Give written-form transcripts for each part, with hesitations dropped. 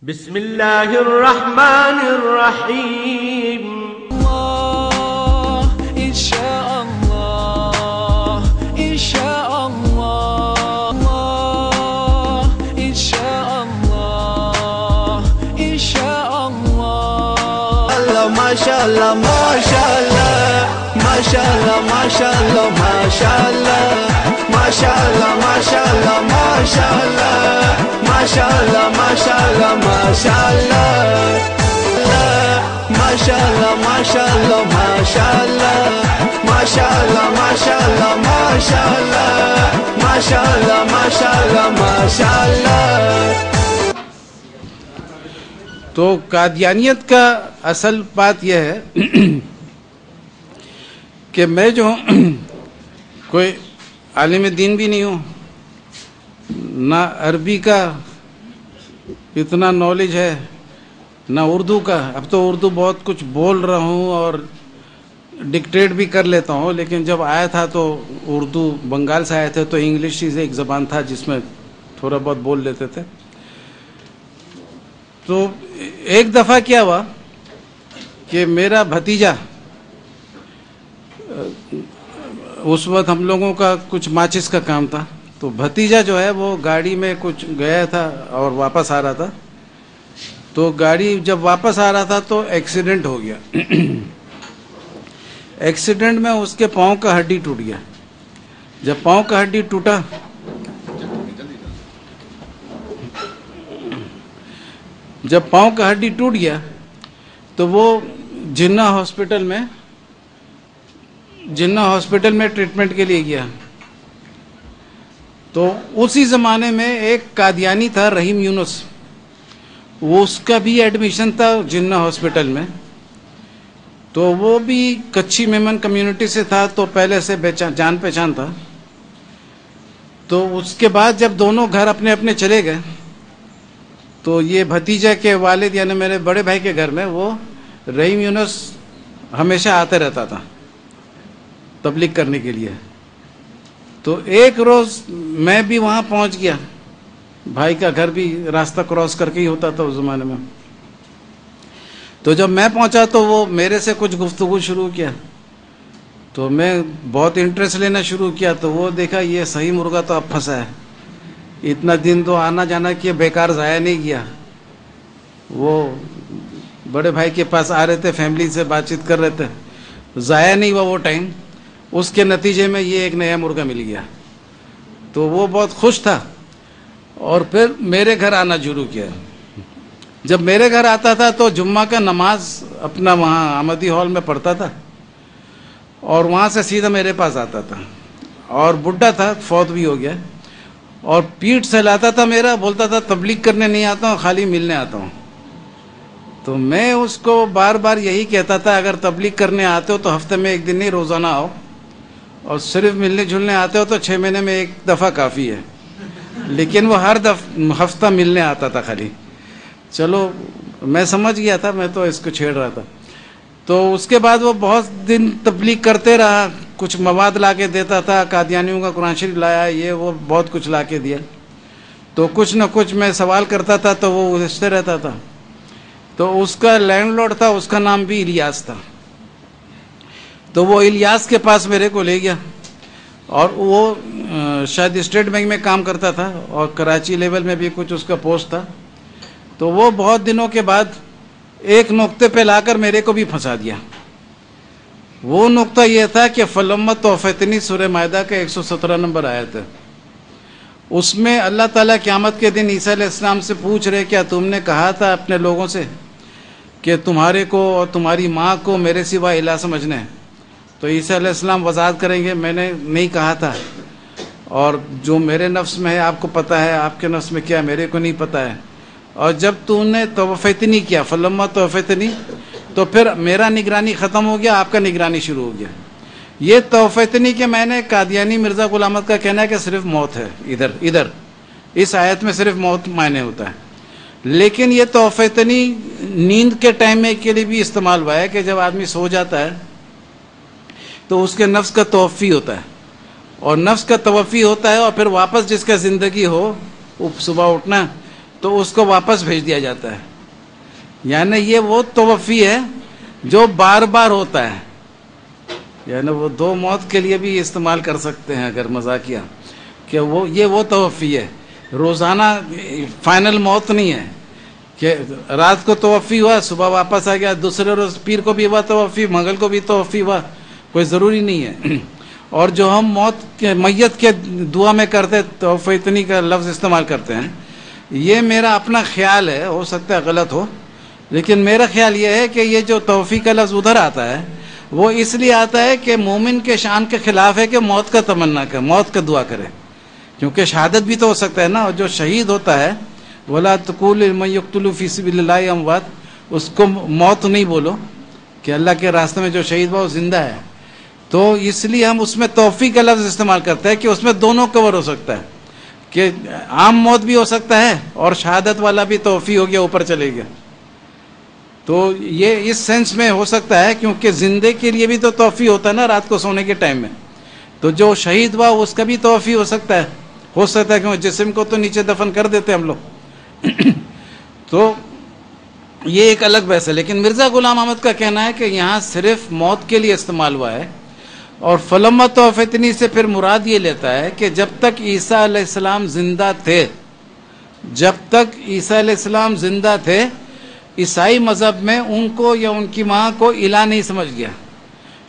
بسم اللہ الرحمن الرحیم اللہ انشاءاللہ انشاءاللہ انشاءاللہ انشاءاللہ ماشاءاللہ ماشاءاللہ ماشاءاللہ ماشاءاللہ ماشاءاللہ ماشاءاللہ ماشاءاللہ ماشاءاللہ ماشاءاللہ ماشاءاللہ ماشاءاللہ ماشاءاللہ ماشاءاللہ ماشاءاللہ ماشاءاللہ ماشاءاللہ ماشاءاللہ ماشاءاللہ. تو قادیانیت کا اصل بات یہ ہے کہ میں جو کوئی عالم دین بھی نہیں ہوں، نہ عربی کا اتنا نالج ہے نہ اردو کا. اب تو اردو بہت کچھ بول رہا ہوں اور ڈکٹیٹ بھی کر لیتا ہوں، لیکن جب آیا تھا تو اردو بنگال سے آئے تھے تو انگلش ہی ایک زبان تھا جس میں تھوڑا بہت بول لیتے تھے. تو ایک دفعہ کیا ہوا کہ میرا بھتیجا، اس وقت ہم لوگوں کا کچھ ماچس کا کام تھا، تو بھتیجا جو ہے وہ گاڑی میں کچھ گیا تھا اور واپس آ رہا تھا. تو گاڑی جب واپس آ رہا تھا تو ایکسیڈنٹ ہو گیا. ایکسیڈنٹ میں اس کے پاؤں کا ہڈی ٹوٹ گیا. جب پاؤں کا ہڈی ٹوٹا ٹوٹ گیا تو وہ جنہ ہاسپٹل میں ٹریٹمنٹ کے لیے گیا. تو اسی زمانے میں ایک قادیانی تھا رحیم یونس، وہ اس کا بھی ایڈمیشن تھا جنہ ہاسپٹل میں. تو وہ بھی کچھی میمن کمیونٹی سے تھا، تو پہلے سے جان پہچان تھا. تو اس کے بعد جب دونوں گھر اپنے اپنے چلے گئے تو یہ بھتیجا کے والد یعنی میرے بڑے بھائی کے گھر میں وہ رحیم یونس ہمیشہ آتے رہتا تھا تبلیغ کرنے کے لیے. تو ایک روز میں بھی وہاں پہنچ گیا، بھائی کا گھر بھی راستہ کراس کر کے ہی ہوتا تھا اس زمانے میں. تو جب میں پہنچا تو وہ میرے سے کچھ گفتگو شروع کیا، تو میں بہت انٹرسٹ لینا شروع کیا. تو وہ دیکھا یہ صحیح مرغا تو اب پھنسا ہے، اتنا دن تو آنا جانا کیا، بیکار ضائع نہیں کیا. وہ بڑے بھائی کے پاس آ رہے تھے، فیملی سے بات چیت کر رہے تھے، ضائع نہیں ہوا وہ ٹائم. اس کے نتیجے میں یہ ایک نیا مرغا مل گیا. تو وہ بہت خوش تھا اور پھر میرے گھر آنا شروع کیا. جب میرے گھر آتا تھا تو جمعہ کا نماز اپنا وہاں احمدی ہال میں پڑھتا تھا اور وہاں سے سیدھا میرے پاس آتا تھا. اور بڈھا تھا، فوت بھی ہو گیا، اور پیٹ سہلاتا تھا میرا، بولتا تھا تبلیغ کرنے نہیں آتا ہوں، خالی ملنے آتا ہوں. تو میں اس کو بار بار یہی کہتا تھا اگر تبلیغ کرنے آتے ہو تو ہفتے میں ایک دن نہیں روزانہ آؤ، اور صرف ملنے جلنے آتے ہو تو 6 مہینے میں ایک دفعہ کافی ہے. لیکن وہ ہر ہفتہ ملنے آتا تھا خالی. چلو میں سمجھ گیا تھا، میں تو اس کو چھیڑ رہا تھا. تو اس کے بعد وہ بہت دن تبلیغ کرتے رہا، کچھ مواد لا کے دیتا تھا، قادیانیوں کا قرآن شریف لایا، یہ وہ بہت کچھ لا کے دیا. تو کچھ نہ کچھ میں سوال کرتا تھا تو وہ الجھتے رہتا تھا. تو اس کا لینڈ لارڈ تھا، اس کا نام بھی الیاس تھا. تو وہ الیاس کے پاس میرے کو لے گیا، اور وہ شاید اسٹیٹ بینک میں کام کرتا تھا اور کراچی لیول میں بھی کچھ اس کا پوسٹ تھا. تو وہ بہت دنوں کے بعد ایک نقطے پہ لا کر میرے کو بھی پھنسا دیا. وہ نقطہ یہ تھا کہ فلما توفتنی سورہ مائدہ کا 117 نمبر آیت ہے. اس میں اللہ تعالیٰ قیامت کے دن عیسیٰ علیہ السلام سے پوچھ رہے کیا تم نے کہا تھا اپنے لوگوں سے کہ تمہارے کو اور تمہاری ماں کو میرے سوا الہ سمجھنا ہے؟ تو عیسیٰ علیہ السلام وضاحت کریں گے میں نے نہیں کہا تھا، اور جو میرے نفس میں ہے آپ کو پتہ ہے، آپ کے نفس میں کیا میرے کو نہیں پتہ ہے. اور جب تو نے توفتنی کیا فلما توفتنی، تو پھر میرا نگرانی ختم ہو گیا، آپ کا نگرانی شروع ہو گیا. یہ توفتنی کے میں نے قادیانی مرزا غلام احمد کا کہنا ہے کہ صرف موت ہے، ادھر اس آیت میں صرف موت معنی ہوتا ہے. لیکن یہ توفتنی نیند کے ٹائم میں کے لیے بھی استعمال ہوا ہے کہ جب آدمی سو جاتا ہے تو اس کے نفس کا توفی ہوتا ہے، اور نفس کا توفی ہوتا ہے اور پھر واپس جس کا زندگی ہو وہ صبح اٹھنا تو اس کو واپس بھیج دیا جاتا ہے. یعنی یہ وہ توفی ہے جو بار بار ہوتا ہے. یعنی وہ 2 موت کے لیے بھی استعمال کر سکتے ہیں اگر مذاقیہ, کہ یہ وہ توفی ہے, روزانہ فائنل موت نہیں ہے کہ رات کو توفی ہوا صبح واپس آ گیا, دوسرے روز پیر کو بھی ہوا توفی, منگل کو بھی توفی ہوا, کوئی ضروری نہیں ہے. اور جو ہم میت کے دعا میں کرتے توفیتنی کا لفظ استعمال کرتے ہیں, یہ میرا اپنا خیال ہے, ہو سکتا ہے غلط ہو, لیکن میرا خیال یہ ہے کہ یہ جو توفی کا لفظ ادھر آتا ہے وہ اس لیے آتا ہے کہ مومن کے شان کے خلاف ہے کہ موت کا تمنا کرے, موت کا دعا کرے, کیونکہ شہادت بھی تو ہو سکتا ہے نا. اور جو شہید ہوتا ہے وَلَا تَقُولُوا لِمَن يُقْتَلُ فِي سَبِيلِ اللَّهِ أَمْوَاتٌ, اس کو موت نہیں بولو کہ اللہ کے راستے میں جو شہید ہوا وہ زندہ ہے. تو اس لیے ہم اس میں توفی کا لفظ استعمال کرتے ہیں کہ اس میں دونوں کور ہو سکتا ہے, کہ عام موت بھی ہو سکتا ہے اور شہادت والا بھی توفی ہو گیا, اوپر چلے گیا. تو یہ اس سینس میں ہو سکتا ہے, کیونکہ زندے کے لیے بھی تو توفی ہوتا ہے نا رات کو سونے کے ٹائم میں. تو جو شہید ہوا اس کا بھی توفی ہو سکتا ہے کہ جسم کو تو نیچے دفن کر دیتے ہم لوگ. تو یہ ایک الگ بحث ہے. لیکن مرزا غلام احمد کا کہنا ہے کہ یہاں صرف موت کے لیے استعمال ہوا ہے, اور فلما توفتنی سے پھر مراد یہ لیتا ہے کہ جب تک عیسیٰ علیہ السلام زندہ تھے, جب تک عیسیٰ علیہ السلام زندہ تھے, عیسائی مذہب میں ان کو یا ان کی ماں کو الہ نہیں سمجھ گیا.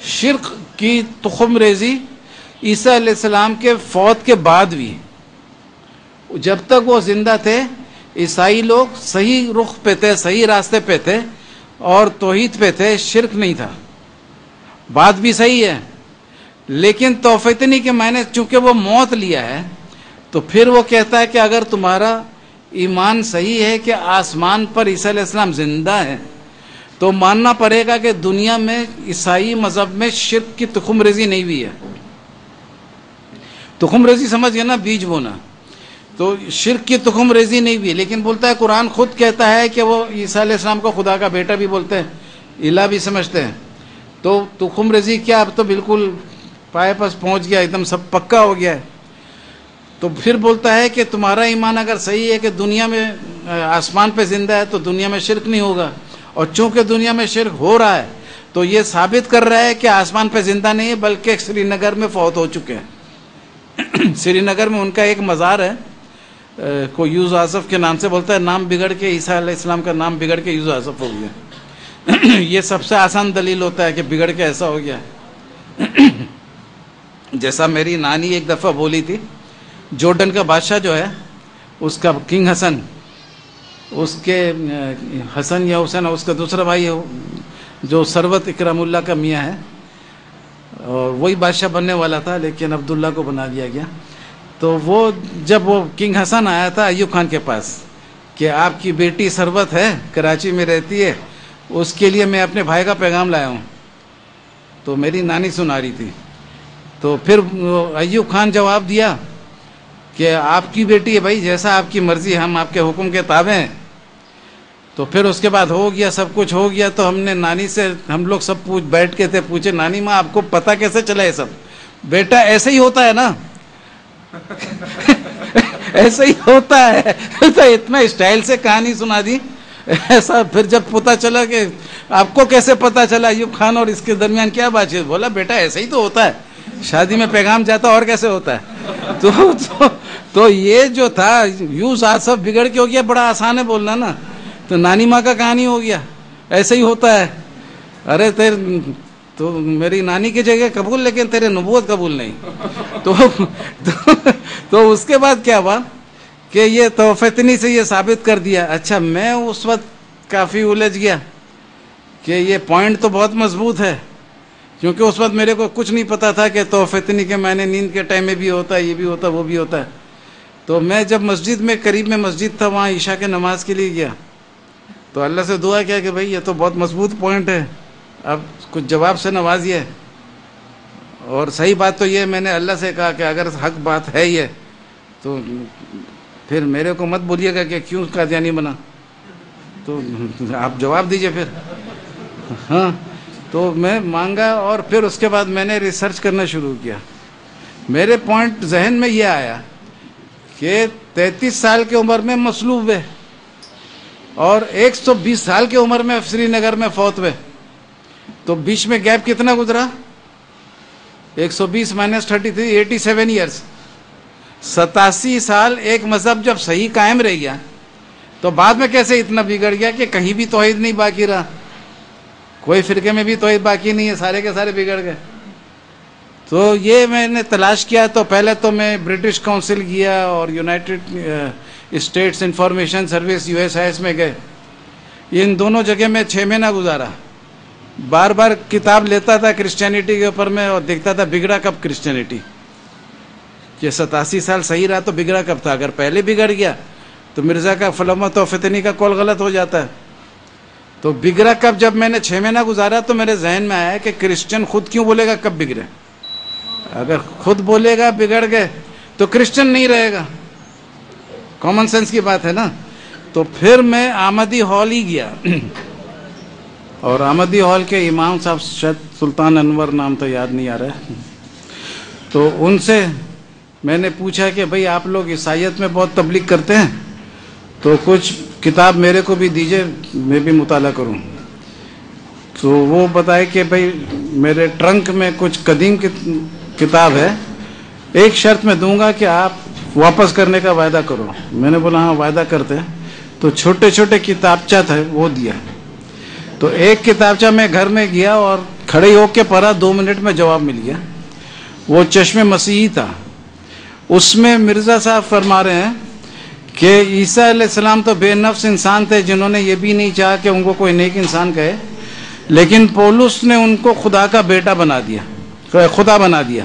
شرک کی تخم ریزی عیسیٰ علیہ السلام کے فوت کے بعد بھی, جب تک وہ زندہ تھے عیسائی لوگ صحیح رخ پہ تھے, صحیح راستے پہ تھے اور توحید پہ تھے, شرک نہیں تھا. بات بھی صحیح ہے, لیکن توفتنی کے معنی چونکہ وہ موت لیا ہے تو پھر وہ کہتا ہے کہ اگر تمہارا ایمان صحیح ہے کہ آسمان پر عیسیٰ علیہ السلام زندہ ہے تو ماننا پڑے گا کہ دنیا میں عیسائی مذہب میں شرک کی تخم ریزی نہیں ہوئی ہے. تخم ریزی سمجھ گئے نا, بیج بونا. تو شرک کی تخم ریزی نہیں ہوئی, لیکن بولتا ہے قرآن خود کہتا ہے کہ وہ عیسیٰ علیہ السلام کو خدا کا بیٹا بھی بولتے ہیں, الہ بھی سمجھتے ہیں. تو تخم ریزی کیا, اب تو بالکل پائے پاس پہنچ گیا, ایک دم سب پکا ہو گیا ہے. تو پھر بولتا ہے کہ تمہارا ایمان اگر صحیح ہے کہ دنیا میں آسمان پہ زندہ ہے تو دنیا میں شرک نہیں ہوگا, اور چونکہ دنیا میں شرک ہو رہا ہے تو یہ ثابت کر رہا ہے کہ آسمان پہ زندہ نہیں ہے بلکہ سری نگر میں فوت ہو چکے ہیں. سری نگر میں ان کا ایک مزار ہے, کو یوز آصف کے نام سے بولتا ہے, نام بگڑ کے عیسیٰ علیہ السلام کا نام بگڑ کے یوز آصف ہو گیا. یہ سب سے آسان دلیل ہوتا ہے کہ بگڑ کے ایسا ہو گیا. جیسا میری نانی ایک دفعہ بولی تھی, جورڈن کا بادشاہ جو ہے اس کا کنگ حسن, اس کے حسن یا حسین اس کا دوسرا بھائی ہے جو ثروت اکرام اللہ کا میاں ہے, اور وہی بادشاہ بننے والا تھا لیکن عبداللہ کو بنا دیا گیا. تو وہ جب وہ کنگ حسن آیا تھا ایوب خان کے پاس کہ آپ کی بیٹی ثروت ہے کراچی میں رہتی ہے, اس کے لیے میں اپنے بھائی کا پیغام لایا ہوں. تو میری نانی سنا رہی تھی. تو پھر ایوب خان جواب دیا کہ آپ کی بیٹی ہے بھائی, جیسا آپ کی مرضی, ہم آپ کے حکم کے تابع ہیں. تو پھر اس کے بعد ہو گیا, سب کچھ ہو گیا. تو ہم نے نانی سے, ہم لوگ سب بیٹھ کے تھے, پوچھے نانی ماں آپ کو پتہ کیسے چلا یہ سب؟ بیٹا ایسے ہی ہوتا ہے نا. ایسے ہی ہوتا ہے. تو اتنا اسٹائل سے کہانی سنا دی ایسا. پھر جب پتہ چلا کہ آپ کو کیسے پتہ چلا ایوب خان اور اس کے درمیان کیا بات ہے, بولا بیٹا ایسے ہی تو ہوتا ہے, شادی میں پیغام جاتا اور کیسے ہوتا ہے. تو یہ جو تھا یوز آصف بگڑ کے ہو گیا, بڑا آسان ہے بولنا نا. تو نانی ماں کا کہانی ہو گیا, ایسے ہی ہوتا ہے. ارے تو میری نانی کی جگہ قبول, لیکن تیرے نبوت قبول نہیں. تو اس کے بعد کیا ہوا کہ یہ توفتنی سے یہ ثابت کر دیا. اچھا, میں اس وقت کافی الجھ گیا کہ یہ پوائنٹ تو بہت مضبوط ہے, کیونکہ اس وقت میرے کو کچھ نہیں پتا تھا کہ توفتنی کے معنی نیند کے ٹائم میں بھی ہوتا ہے, یہ بھی ہوتا ہے, وہ بھی ہوتا ہے. تو میں جب مسجد میں, قریب میں مسجد تھا, وہاں عشاء کے نماز کے لیے گیا تو اللہ سے دعا کیا کہ بھائی یہ تو بہت مضبوط پوائنٹ ہے, اب کچھ جواب سے نوازیے. اور صحیح بات تو یہ, میں نے اللہ سے کہا کہ اگر حق بات ہے یہ تو پھر میرے کو مت بولیے گا کہ کیوں قادیانی بنا, تو آپ جواب دیجئے پھر. ہاں, تو میں مانگا اور پھر اس کے بعد میں نے ریسرچ کرنا شروع کیا. میرے پوائنٹ ذہن میں یہ آیا کہ 33 سال کی عمر میں مصلوب ہے, اور 120 سال کی عمر میں سری نگر میں فوت ہوئے. تو بیچ میں گیپ کتنا گزرا؟ 120 - 33 87 ایئرس. 87 سال ایک مذہب جب صحیح قائم رہ گیا تو بعد میں کیسے اتنا بگڑ گیا کہ کہیں بھی توحید نہیں باقی رہا, کوئی فرقے میں بھی توحید باقی نہیں ہے, سارے کے سارے بگڑ گئے. تو یہ میں نے تلاش کیا. تو پہلے تو میں برٹش کونسل گیا اور United States information service USIS میں گئے. ان دونوں جگہ میں 6 مہینہ گزارا. بار بار کتاب لیتا تھا کرسچینٹی کے اوپر میں اور دیکھتا تھا بگڑا کب کرسچینٹی. یہ 87 سال صحیح رہا تو بگڑا کب تھا؟ اگر پہلے بگڑ گیا تو مرزا کا فلمت و فتنی کا قول غلط ہو جاتا ہے. تو بگڑا کب؟ جب میں نے 6 مہینہ گزارا تو میرے ذہن میں آیا کہ کرسچن خود کیوں بولے گا کب بگڑے؟ اگر خود بولے گا بگڑ گئے تو کرسچن نہیں رہے گا. کامن سینس کی بات ہے نا. تو پھر میں احمدی ہال ہی گیا اور احمدی ہال کے امام صاحب شاید سلطان انور نام تو یاد نہیں آ رہا ہے. تو ان سے میں نے پوچھا کہ بھئی آپ لوگ عیسائیت میں بہت تبلیغ کرتے ہیں تو کچھ کتاب میرے کو بھی دیجئے, میں بھی مطالعہ کروں. تو وہ بتائے کہ بھئی میرے ٹرنک میں کچھ قدیم کتاب ہے, ایک شرط میں دوں گا کہ آپ واپس کرنے کا وعدہ کرو. میں نے بولا ہاں وعدہ کرتے ہیں. تو چھوٹے چھوٹے کتابچہ تھے وہ دیا. تو ایک کتابچہ میں گھر میں گیا اور کھڑے ہو کے پڑھا, 2 منٹ میں جواب مل گیا. وہ چشم مسیحی تھا. اس میں مرزا صاحب فرما رہے ہیں کہ عیسیٰ علیہ السلام تو بے نفس انسان تھے جنہوں نے یہ بھی نہیں چاہا کہ ان کو کوئی نیک انسان کہے, لیکن پولس نے ان کو خدا کا بیٹا بنا دیا, خدا بنا دیا.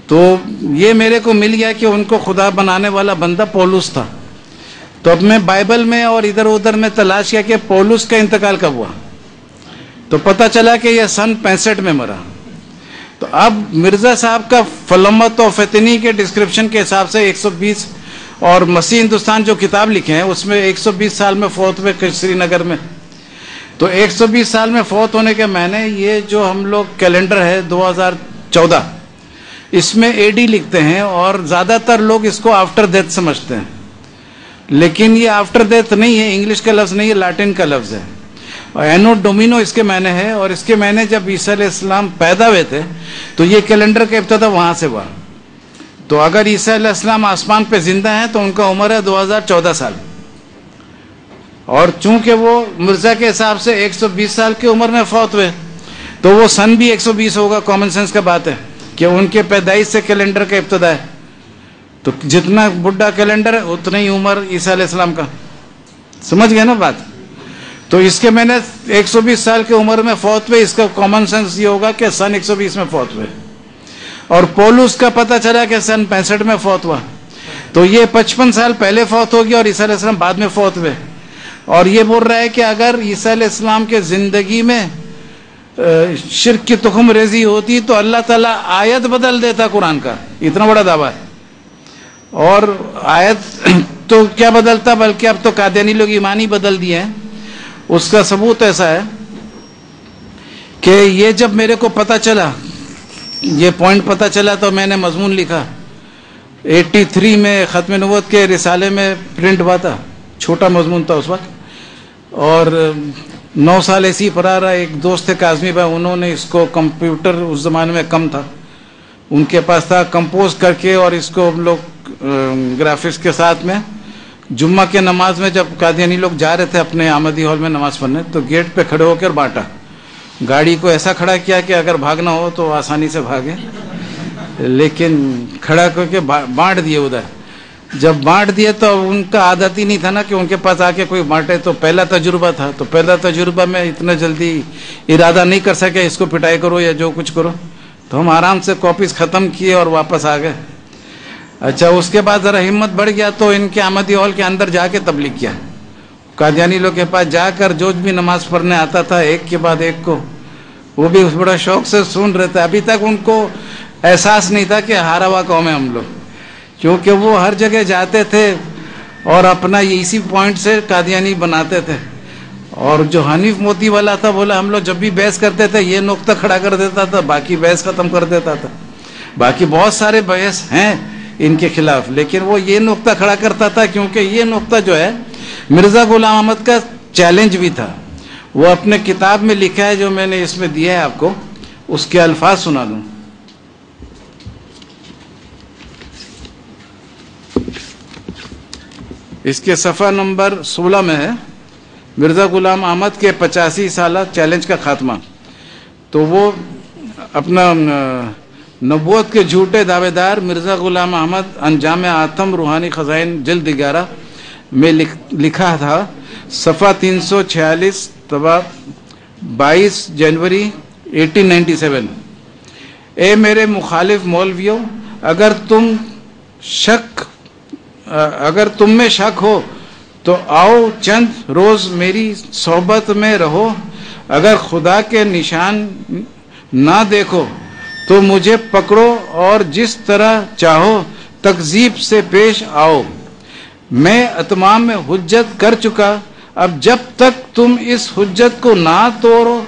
تو یہ میرے کو مل گیا کہ ان کو خدا بنانے والا بندہ پولس تھا. تو اب میں بائبل میں اور ادھر ادھر میں تلاش کیا کہ پولس کا انتقال کب ہوا. تو پتہ چلا کہ یہ سن 65 میں مرا. تو اب مرزا صاحب کا فلمت و فتنی کے ڈسکرپشن کے حساب سے 120 اور مسیح ہندوستان جو کتاب لکھے ہیں اس میں 120 سال میں فوت ہوئے سری نگر میں. تو 120 سال میں فوت ہونے کے معنی یہ جو ہم لوگ کیلنڈر ہے 2014 اس میں AD لکھتے ہیں اور زیادہ تر لوگ اس کو آفٹر ڈیتھ سمجھتے ہیں, لیکن یہ آفٹر ڈیتھ نہیں ہے, انگلش کا لفظ نہیں ہے, لاٹن کا لفظ ہے. اور اینو ڈومینو اس کے معنی ہے, اور اس کے معنی جب عیسیٰ علیہ السلام پیدا ہوئے تھے تو یہ کیلنڈر کا ابتدا وہاں سے ہوا. تو اگر عیسیٰ علیہ السلام آسمان پہ زندہ ہیں تو ان کا عمر ہے 2014 سال, اور چونکہ وہ مرزا کے حساب سے 120 سال کی عمر میں فوت ہوئے تو وہ سن بھی 120 ہوگا. کامن سینس کا بات ہے کہ ان کے پیدائش سے کیلنڈر کا ابتدا ہے. تو جتنا بڈھا کیلنڈر ہے اتنا ہی عمر عیسیٰ علیہ السلام کا. سمجھ گئے نا بات؟ تو اس کے میں نے 120 سال کی عمر میں فوت ہوئے, اس کا کامن سینس یہ ہوگا کہ سن 120 میں فوت ہوئے. اور پولس کا پتہ چلا کہ سن 65 میں فوت ہوا. تو یہ 55 سال پہلے فوت ہو گیا اور عیسیٰ علیہ السلام بعد میں فوت ہوئے. اور یہ بول رہا ہے کہ اگر عیسیٰ علیہ السلام کے زندگی میں شرک کی تخم ریزی ہوتی تو اللہ تعالیٰ آیت بدل دیتا قرآن کا. اتنا بڑا دعویٰ ہے. اور آیت تو کیا بدلتا, بلکہ اب تو قادیانی لوگ ایمان ہی بدل دیے ہیں. اس کا ثبوت ایسا ہے کہ یہ جب میرے کو پتہ چلا, یہ پوائنٹ پتہ چلا, تو میں نے مضمون لکھا. 83 میں ختم نبوت کے رسالے میں پرنٹ ہوا تھا, چھوٹا مضمون تھا اس وقت. اور 9 سال ایسی ہی پڑھا رہا. ایک دوست تھے کاظمی بھائی, انہوں نے اس کو, کمپیوٹر اس زمانے میں کم تھا, ان کے پاس تھا, کمپوز کر کے اور اس کو ہم لوگ گرافکس کے ساتھ میں جمعہ کے نماز میں جب قادیانی لوگ جا رہے تھے اپنے احمدی ہال میں نماز پڑھنے تو گیٹ پہ کھڑے ہو کر بانٹا. گاڑی کو ایسا کھڑا کیا کہ اگر بھاگنا ہو تو آسانی سے بھاگے, لیکن کھڑا کر کے بانٹ دیے ادھر. جب بانٹ دیے تو ان کا عادت ہی نہیں تھا نا کہ ان کے پاس آ کے کوئی بانٹے. تو پہلا تجربہ تھا, تو پہلا تجربہ میں اتنا جلدی ارادہ نہیں کر سکے اس کو پٹائی کرو یا جو کچھ کرو. تو ہم آرام سے کاپیز ختم کیے اور واپس آ گئے. اچھا, اس کے بعد ذرا ہمت بڑھ گیا تو ان کے احمدی ہال کے اندر جا کے تبلیغ کیا. قادیانی لوگ کے پاس جا کر جو بھی نماز پڑھنے آتا تھا ایک کے بعد ایک کو, وہ بھی بڑا شوق سے سن رہے تھے. ابھی تک ان کو احساس نہیں تھا کہ ہارا ہوا قوم ہے ہم لوگ, کیونکہ وہ ہر جگہ جاتے تھے اور اپنا اسی پوائنٹ سے قادیانی بناتے تھے. اور جو حنیف موتی والا تھا بولا ہم لوگ جب بھی بحث کرتے تھے یہ نقطہ کھڑا کر دیتا تھا, باقی بحث ختم کر دیتا تھا. باقی بہت سارے بحث ہیں ان کے خلاف, لیکن وہ یہ نقطہ کھڑا کرتا تھا کیونکہ یہ نقطہ جو ہے مرزا غلام احمد کا چیلنج بھی تھا. وہ اپنے کتاب میں لکھا ہے, جو میں نے اس میں دیا ہے آپ کو, اس کے الفاظ سنا دوں. اس کے صفحہ نمبر 16 میں ہے, مرزا غلام احمد کے 85 سالہ چیلنج کا خاتمہ. تو وہ اپنا نبوت کے جھوٹے دعوے دار مرزا غلام احمد انجام آتم روحانی خزائن جلد 11 میں لکھا تھا, صفحہ 346, طبع 22 جنوری 1897. اے میرے مخالف مولویوں, اگر تم میں شک ہو تو آؤ چند روز میری صحبت میں رہو. اگر خدا کے نشان نہ دیکھو تو مجھے پکڑو اور جس طرح چاہو تکذیب سے پیش آؤ. میں اتمام میں حجت کر چکا, اب جب تک تم اس حجت کو نہ توڑو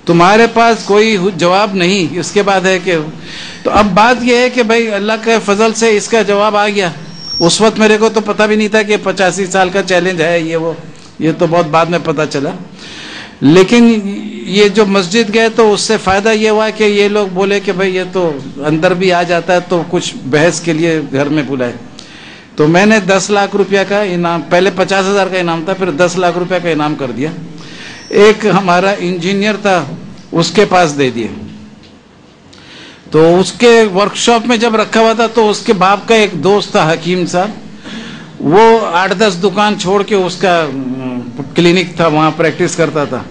تمہارے پاس کوئی جواب نہیں. اس کے بعد ہے کہ تو اب بات یہ ہے کہ بھائی اللہ کے فضل سے اس کا جواب آ گیا. اس وقت میرے کو تو پتہ بھی نہیں تھا کہ 85 سال کا چیلنج ہے یہ تو بہت بعد میں پتہ چلا. لیکن یہ جو مسجد گئے تو اس سے فائدہ یہ ہوا کہ یہ لوگ بولے کہ بھائی یہ تو اندر بھی آ جاتا ہے, تو کچھ بحث کے لیے گھر میں بلائے. تو میں نے 10 لاکھ روپیہ کا انعام, پہلے 50,000 کا انعام تھا, پھر 10 لاکھ روپیہ کا انعام کر دیا. ایک ہمارا انجینئر تھا, اس کے پاس دے دیے. تو اس کے ورکشاپ میں جب رکھا ہوا تھا تو اس کے باپ کا ایک دوست تھا حکیم صاحب, وہ 8-10 دکان چھوڑ کے اس کا کلینک تھا, وہاں پریکٹس کرتا تھا.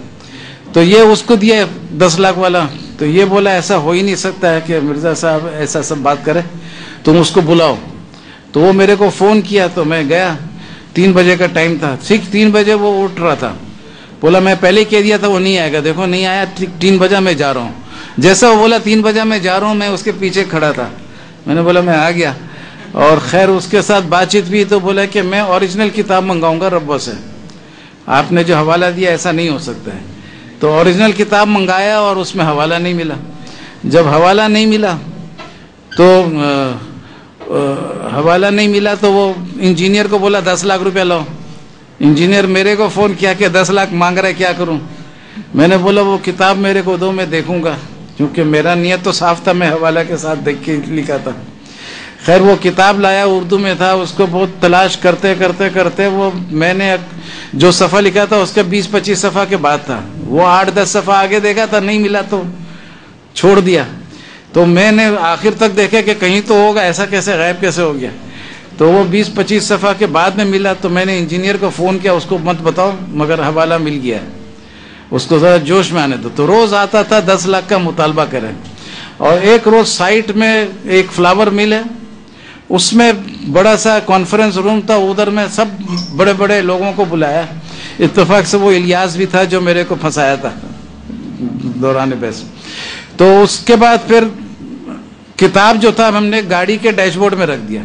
تو یہ اس کو دیا 10 لاکھ والا. تو یہ بولا ایسا ہو ہی نہیں سکتا ہے کہ مرزا صاحب ایسا سب بات کرے, تم اس کو بلاؤ. تو وہ میرے کو فون کیا, تو میں گیا. 3 بجے کا ٹائم تھا, ٹھیک 3 بجے وہ اٹھ رہا تھا. بولا میں پہلے ہی کہہ دیا تھا وہ نہیں آئے گا, دیکھو نہیں آیا, 3 بجے میں جا رہا ہوں. جیسا وہ بولا 3 بجے میں جا رہا ہوں, میں اس کے پیچھے کھڑا تھا. میں نے بولا میں آ گیا, اور خیر اس کے ساتھ بات چیت بھی. تو بولا کہ میں اوریجنل کتاب منگاؤں گا ربو سے, آپ نے جو حوالہ دیا ایسا نہیں ہو سکتا ہے. تو اوریجنل کتاب منگایا اور اس میں حوالہ نہیں ملا. جب حوالہ نہیں ملا تو وہ انجینئر کو بولا 10 لاکھ روپیہ لاؤ. انجینئر میرے کو فون کیا کہ 10 لاکھ مانگ رہا ہے, کیا کروں. میں نے بولا وہ کتاب میرے کو دو, میں دیکھوں گا, کیونکہ میرا نیت تو صاف تھا, میں حوالہ کے ساتھ دیکھ کے لکھا تھا. خیر وہ کتاب لایا, اردو میں تھا. اس کو بہت تلاش کرتے کرتے کرتے وہ میں نے جو صفحہ لکھا تھا اس کا 20-25 صفحہ کے بعد تھا. وہ 8-10 صفحہ آگے دیکھا تھا, نہیں ملا تو چھوڑ دیا. تو میں نے آخر تک دیکھا کہ کہیں تو ہوگا, ایسا کیسے غائب کیسے ہو گیا. تو وہ 20-25 صفحہ کے بعد میں ملا. تو میں نے انجینئر کو فون کیا, اس کو مت بتاؤ مگر حوالہ مل گیا ہے, اس کو ذرا جوش میں آنے دو. تو روز آتا تھا 10 لاکھ کا مطالبہ کرے. اور ایک روز سائٹ میں ایک فلاور مل ہے, اس میں بڑا سا کانفرنس روم تھا, ادھر میں سب بڑے بڑے لوگوں کو بلایا. اتفاق سے وہ الیاس بھی تھا جو میرے کو پھنسایا تھا دوران بحث. تو اس کے بعد پھر کتاب جو تھا ہم نے گاڑی کے ڈیش بورڈ میں رکھ دیا,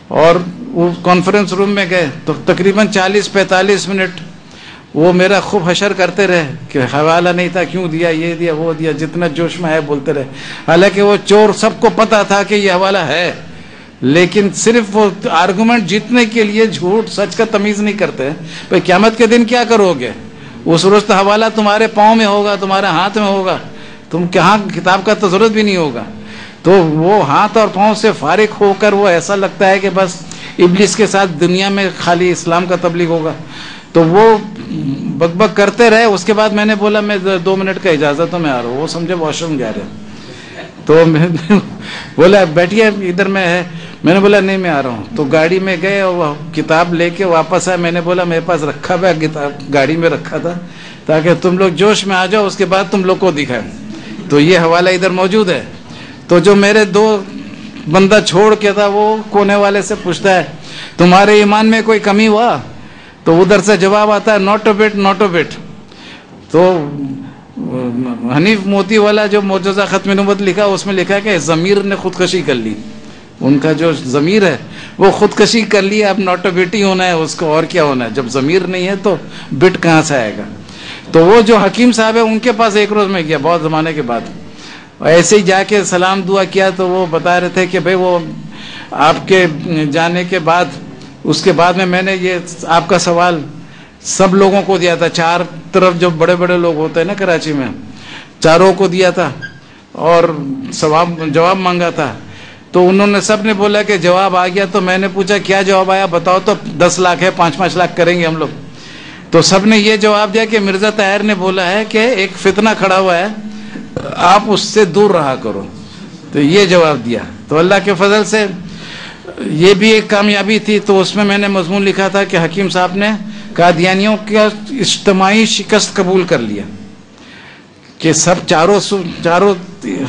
اور وہ کانفرنس روم میں گئے. تو تقریباً 40-45 منٹ وہ میرا خوب حشر کرتے رہے کہ حوالہ نہیں تھا, کیوں دیا, یہ دیا وہ دیا, جتنا جوش میں آئے بولتے رہے. حالانکہ وہ چور سب کو پتا تھا کہ یہ حوالہ ہے, لیکن صرف وہ آرگومنٹ جیتنے کے لیے جھوٹ سچ کا تمیز نہیں کرتے. بھائی قیامت کے دن کیا کرو گے, اس روز تو حوالہ تمہارے پاؤں میں ہوگا, تمہارے ہاتھ میں ہوگا, تم کہاں کتاب کا تو ضرورت بھی نہیں ہوگا. تو وہ ہاتھ اور پاؤں سے فارغ ہو کر وہ ایسا لگتا ہے کہ بس ابلیس کے ساتھ دنیا میں خالی اسلام کا تبلیغ ہوگا. تو وہ بک بک کرتے رہے. اس کے بعد میں نے بولا میں 2 منٹ کا اجازت تو میں آ رہا ہوں. وہ سمجھے واش روم جا رہے. تو میں بولا بیٹھیے ادھر میں ہے. میں نے بولا نہیں میں آ رہا ہوں. تو گاڑی میں گئے اور وہ کتاب لے کے واپس آئے. میں نے بولا میرے پاس رکھا ہوا کتاب گاڑی میں رکھا تھا تاکہ تم لوگ جوش میں آ جاؤ, اس کے بعد تم لوگ کو دکھائیں. تو یہ حوالہ ادھر موجود ہے. تو جو میرے 2 بندہ چھوڑ کے تھا وہ کونے والے سے پوچھتا ہے تمہارے ایمان میں کوئی کمی ہوا؟ تو ادھر سے جواب آتا ہے ناٹ اے بٹ. تو حنیف موتی والا جو معجزہ ختم نبوت لکھا, اس میں لکھا کہ ضمیر نے خودکشی کر لی. ان کا جو ضمیر ہے وہ خودکشی کر لی. اب ناٹ اے بٹ ہی ہونا ہے اس کو, اور کیا ہونا ہے. جب ضمیر نہیں ہے تو بٹ کہاں سے آئے گا. تو وہ جو حکیم صاحب ہے ان کے پاس ایک روز میں گیا بہت زمانے کے بعد. ایسے ہی جا کے سلام دعا کیا تو وہ بتا رہے تھے کہ بھئی وہ آپ کے جانے کے بعد اس کے بعد میں نے یہ آپ کا سوال سب لوگوں کو دیا تھا, 4 طرف جو بڑے بڑے لوگ ہوتے ہیں نا کراچی میں, چاروں کو دیا تھا اور جواب مانگا تھا. تو انہوں نے سب نے بولا کہ جواب آ گیا. تو میں نے پوچھا کیا جواب آیا بتاؤ, تو 10 لاکھ ہے, 5-5 لاکھ کریں گے ہم لوگ. تو سب نے یہ جواب دیا کہ مرزا طاہر نے بولا ہے کہ ایک فتنہ کھڑا ہوا ہے, آپ اس سے دور رہا کرو. تو یہ جواب دیا. تو اللہ کے فضل سے یہ بھی ایک کامیابی تھی. تو اس میں میں نے مضمون لکھا تھا کہ حکیم صاحب نے قادیانیوں کا اجتماعی شکست قبول کر لیا, کہ سب چاروں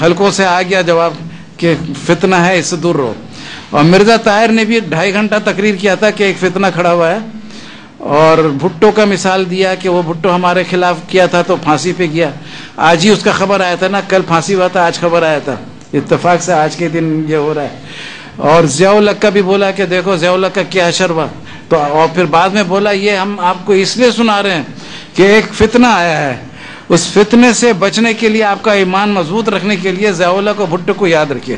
حلقوں سے آ گیا جواب کہ فتنہ ہے, اس سے دور رہو. اور مرزا طاہر نے بھی 2.5 گھنٹہ تقریر کیا تھا کہ ایک فتنہ کھڑا ہوا ہے, اور بھٹو کا مثال دیا کہ وہ بھٹو ہمارے خلاف کیا تھا تو پھانسی پہ گیا. آج ہی اس کا خبر آیا تھا نا, کل پھانسی ہوا تھا, آج خبر آیا تھا, اتفاق سے آج کے دن یہ ہو رہا ہے. اور ضیاء الحق کا بھی بولا کہ دیکھو ضیاء الحق کا کیا اشر ہوا. تو اور پھر بعد میں بولا یہ ہم آپ کو اس لیے سنا رہے ہیں کہ ایک فتنہ آیا ہے, اس فتنے سے بچنے کے لیے, آپ کا ایمان مضبوط رکھنے کے لیے ضیاء الحق اور بھٹو کو یاد رکھیے.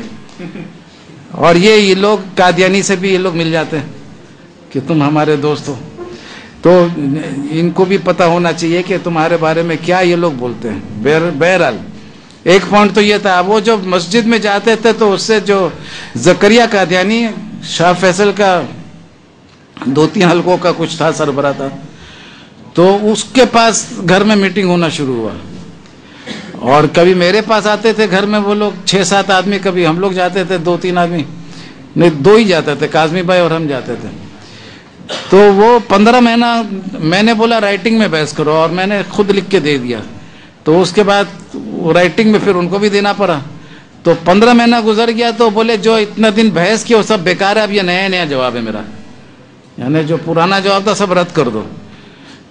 اور یہ لوگ قادیانی سے بھی یہ لوگ مل جاتے ہیں کہ تم ہمارے دوست ہو. تو ان کو بھی پتہ ہونا چاہیے کہ تمہارے بارے میں کیا یہ لوگ بولتے ہیں. بہرحال ایک پوائنٹ تو یہ تھا, وہ جو مسجد میں جاتے تھے تو اس سے جو زکریا قادیانی شاہ فیصل کا 2-3 حلقوں کا کچھ تھا, سربراہ تھا, تو اس کے پاس گھر میں میٹنگ ہونا شروع ہوا. اور کبھی میرے پاس آتے تھے گھر میں وہ لوگ 6-7 آدمی, کبھی ہم لوگ جاتے تھے 2-3 آدمی, نہیں 2 ہی جاتے تھے, کاظمی بھائی اور ہم جاتے تھے. تو وہ 15 مہینہ میں نے بولا رائٹنگ میں بحث کرو, اور میں نے خود لکھ کے دے دیا. تو اس کے بعد رائٹنگ میں پھر ان کو بھی دینا پڑا. تو 15 مہینہ گزر گیا تو بولے جو اتنا دن بحث کی وہ سب بیکار ہے, اب یہ نیا جواب ہے میرا, یعنی جو پرانا جواب تھا سب رد کر دو.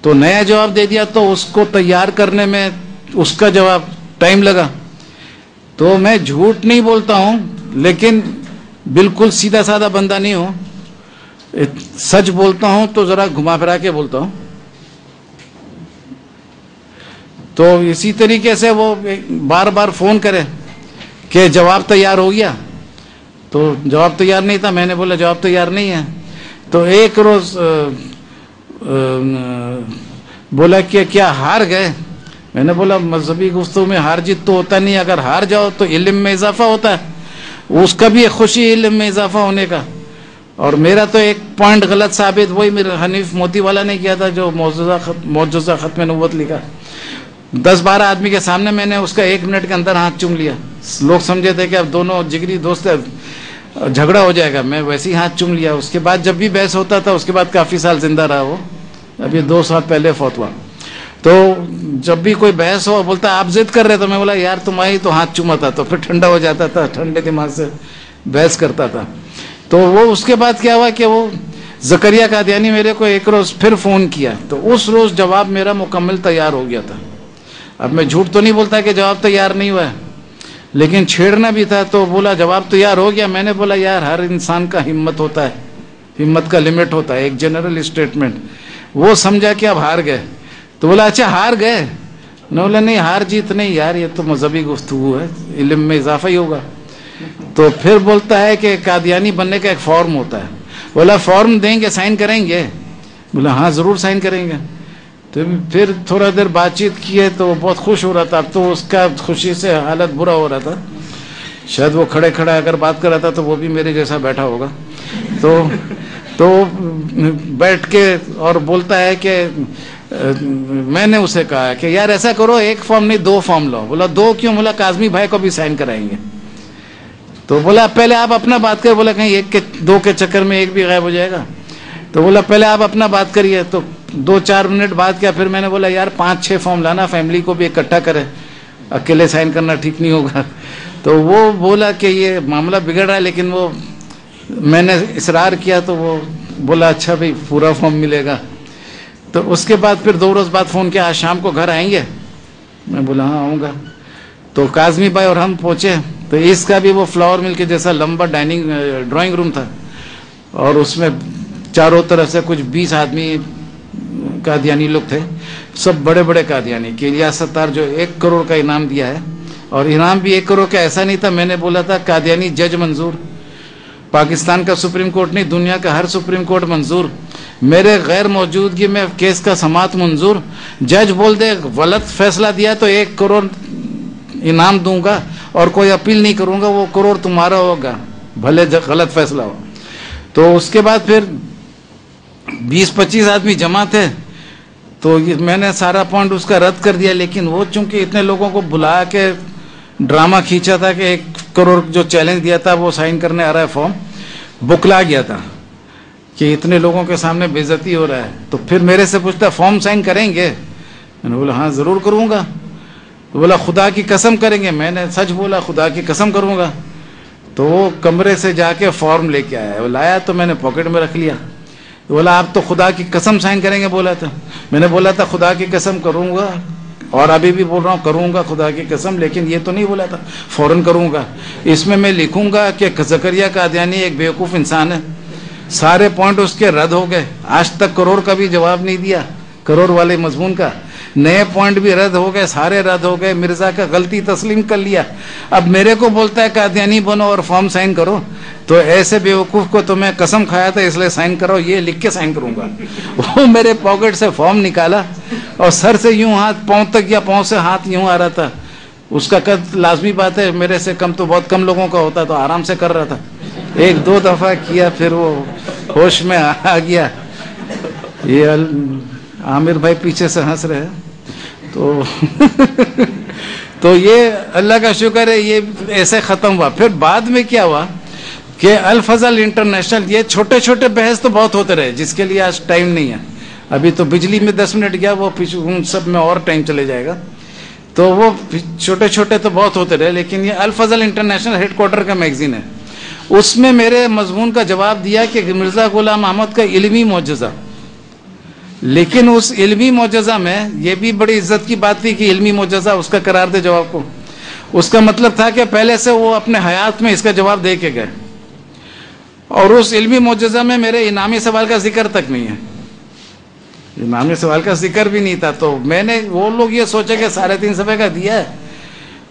تو نیا جواب دے دیا. تو اس کو تیار کرنے میں اس کا جواب ٹائم لگا. تو میں جھوٹ نہیں بولتا ہوں, لیکن بالکل سیدھا سادہ بندہ نہیں ہوں, سچ بولتا ہوں تو ذرا گھما پھرا کے بولتا ہوں. تو اسی طریقے سے وہ بار بار فون کرے کہ جواب تیار ہو گیا, تو جواب تیار نہیں تھا. میں نے بولا جواب تیار نہیں ہے. تو ایک روز بولا کہ کیا ہار گئے. میں نے بولا مذہبی گفتگو میں ہار جیت تو ہوتا نہیں, اگر ہار جاؤ تو علم میں اضافہ ہوتا ہے, اس کا بھی ایک خوشی علم میں اضافہ ہونے کا. اور میرا تو ایک پوائنٹ غلط ثابت وہی میرا حنیف موتی والا نے کیا تھا, جو معجزہ ختم نبوت لکھا. 10-12 آدمی کے سامنے میں نے اس کا 1 منٹ کے اندر ہاتھ چوم لیا. لوگ سمجھے تھے کہ اب دونوں جگری دوست جھگڑا ہو جائے گا, میں ویسے ہی ہاتھ چوم لیا. اس کے بعد جب بھی بحث ہوتا تھا, اس کے بعد کافی سال زندہ رہا وہ, ابھی 2 سال پہلے فوت ہوا. تو جب بھی کوئی بحث ہو بولتا آپ ضد کر رہے, تو میں بولا یار تمہاری تو ہاتھ چوما تھا, تو پھر ٹھنڈا ہو جاتا تھا, ٹھنڈے دماغ سے بحث کرتا تھا. تو وہ اس کے بعد کیا ہوا کہ وہ زکریا قادیانی میرے کو ایک روز پھر فون کیا. تو اس روز جواب میرا مکمل تیار ہو گیا تھا. اب میں جھوٹ تو نہیں بولتا کہ جواب تیار نہیں ہوا ہے, لیکن چھیڑنا بھی تھا. تو بولا جواب تیار ہو گیا. میں نے بولا یار ہر انسان کا ہمت ہوتا ہے, ہمت کا لمٹ ہوتا ہے, ایک جنرل اسٹیٹمنٹ. وہ سمجھا کہ اب ہار گئے. تو بولا اچھا ہار گئے. میں بولا نہیں ہار جیت نہیں یار, یہ تو مذہبی گفتگو ہے, علم میں اضافہ ہی ہوگا. تو پھر بولتا ہے کہ قادیانی بننے کا ایک فارم ہوتا ہے. بولا فارم دیں گے, سائن کریں گے. بولا ہاں ضرور سائن کریں گے. تو پھر تھوڑا دیر بات چیت کی ہے تو وہ بہت خوش ہو رہا تھا. اب تو اس کا خوشی سے حالت برا ہو رہا تھا. شاید وہ کھڑے کھڑے اگر بات کر رہا تھا تو وہ بھی میرے جیسا بیٹھا ہوگا. تو بیٹھ کے اور بولتا ہے کہ میں نے اسے کہا کہ یار ایسا کرو 1 فارم نہیں 2 فارم لاؤ. بولا 2 کیوں؟ بولا کاظمی بھائی کو بھی سائن کرائیں گے. تو بولا پہلے آپ اپنا بات کر. بولا کہیں 2 کے چکر میں 1 بھی غائب ہو جائے گا. تو بولا پہلے آپ اپنا بات کریے. تو 2-4 منٹ بات کیا. پھر میں نے بولا یار 5-6 فارم لانا, فیملی کو بھی اکٹھا کرے, اکیلے سائن کرنا ٹھیک نہیں ہوگا. تو وہ بولا کہ یہ معاملہ بگڑ رہا ہے, لیکن وہ میں نے اصرار کیا تو وہ بولا اچھا بھائی پورا فارم ملے گا. تو اس کے بعد پھر 2 روز بعد فون کیا, آج شام کو گھر آئیں گے. میں بولا ہاں آؤں گا. تو کاظمی بھائی اور ہم پہنچے. تو اس کا بھی وہ فلاور مل کے جیسا لمبا ڈرائنگ روم تھا, اور اس میں چاروں طرف سے کچھ 20 آدمی قادیانی لوگ تھے, سب بڑے بڑے قادیانی. کہ الیاس ستار جو 1 کروڑ کا انعام دیا ہے, اور انعام بھی 1 کروڑ کا ایسا نہیں تھا. میں نے بولا تھا قادیانی جج منظور, پاکستان کا سپریم کورٹ نہیں، دنیا کا ہر سپریم کورٹ منظور، میرے غیر موجودگی میں کیس کا سماعت منظور، جج بول دے غلط فیصلہ دیا تو 1 کروڑ انعام دوں گا اور کوئی اپیل نہیں کروں گا، وہ کروڑ تمہارا ہوگا بھلے غلط فیصلہ ہو. تو اس کے بعد پھر 20-25 آدمی جمع تھے، تو میں نے سارا پوائنٹ اس کا رد کر دیا، لیکن وہ چونکہ اتنے لوگوں کو بلا کے ڈرامہ کھینچا تھا کہ 1 کروڑ جو چیلنج دیا تھا وہ سائن کرنے آ رہا ہے فارم، بکلا گیا تھا کہ اتنے لوگوں کے سامنے بے عزتی ہو رہا ہے. تو پھر میرے سے پوچھتا فارم سائن کریں گے؟ میں نے بولا ہاں ضرور کروں گا. بولا خدا کی قسم کریں گے؟ میں نے سچ بولا خدا کی قسم کروں گا. تو وہ کمرے سے جا کے فارم لے کے آیا، وہ لایا تو میں نے پاکٹ میں رکھ لیا. بولا آپ تو خدا کی قسم سائن کریں گے بولا تھا. میں نے بولا تھا خدا کی قسم کروں گا، اور ابھی بھی بول رہا ہوں کروں گا خدا کی قسم، لیکن یہ تو نہیں بولا تھا فوراً کروں گا. اس میں لکھوں گا کہ زکریا قادیانی ایک بیوقوف انسان ہے. سارے پوائنٹ اس کے رد ہو گئے، آج تک کروڑ کا بھی جواب نہیں دیا، کروڑ والے مضمون کا. نئے پوائنٹ بھی رد ہو گئے، سارے رد ہو گئے. مرزا کا غلطی تسلیم کر لیا. اب میرے کو بولتا ہے قادیانی بنو اور فارم سائن کرو. تو ایسے بیوقوف کو تو میں قسم کھایا تھا اس لیے سائن کرو، یہ لکھ کے سائن کروں گا. وہ میرے پاکٹ سے فارم نکالا اور سر سے یوں ہاتھ پاؤں تک یا پاؤں سے ہاتھ یوں آ رہا تھا. اس کا قد لازمی بات ہے میرے سے کم تو بہت کم لوگوں کا ہوتا، تو آرام سے کر رہا تھا. 1-2 دفعہ کیا پھر وہ ہوش میں آ گیا. یہ عامر بھائی پیچھے سے ہنس رہے ہیں. تو یہ اللہ کا شکر ہے یہ ایسے ختم ہوا. پھر بعد میں کیا ہوا کہ الفضل انٹرنیشنل، یہ چھوٹے چھوٹے بحث تو بہت ہوتے رہے جس کے لیے آج ٹائم نہیں ہے. ابھی تو بجلی میں 10 منٹ گیا، وہ ان سب میں اور ٹائم چلے جائے گا. تو وہ چھوٹے چھوٹے تو بہت ہوتے رہے، لیکن یہ الفضل انٹرنیشنل ہیڈ کوارٹر کا میگزین ہے. اس میں میرے مضمون کا جواب دیا کہ مرزا غلام احمد کا علمی معجزہ. لیکن اس علمی معجزہ میں یہ بھی بڑی عزت کی بات تھی کہ علمی معجزہ اس کا قرار دے جواب کو. اس کا مطلب تھا کہ پہلے سے وہ اپنے حیات میں اس کا جواب دے کے گئے، اور اس علمی معجزہ میں میرے انعامی سوال کا ذکر تک نہیں ہے. انعامی سوال کا ذکر بھی نہیں تھا. تو میں نے، وہ لوگ یہ سوچے کہ 3.5 صفحے کا دیا ہے،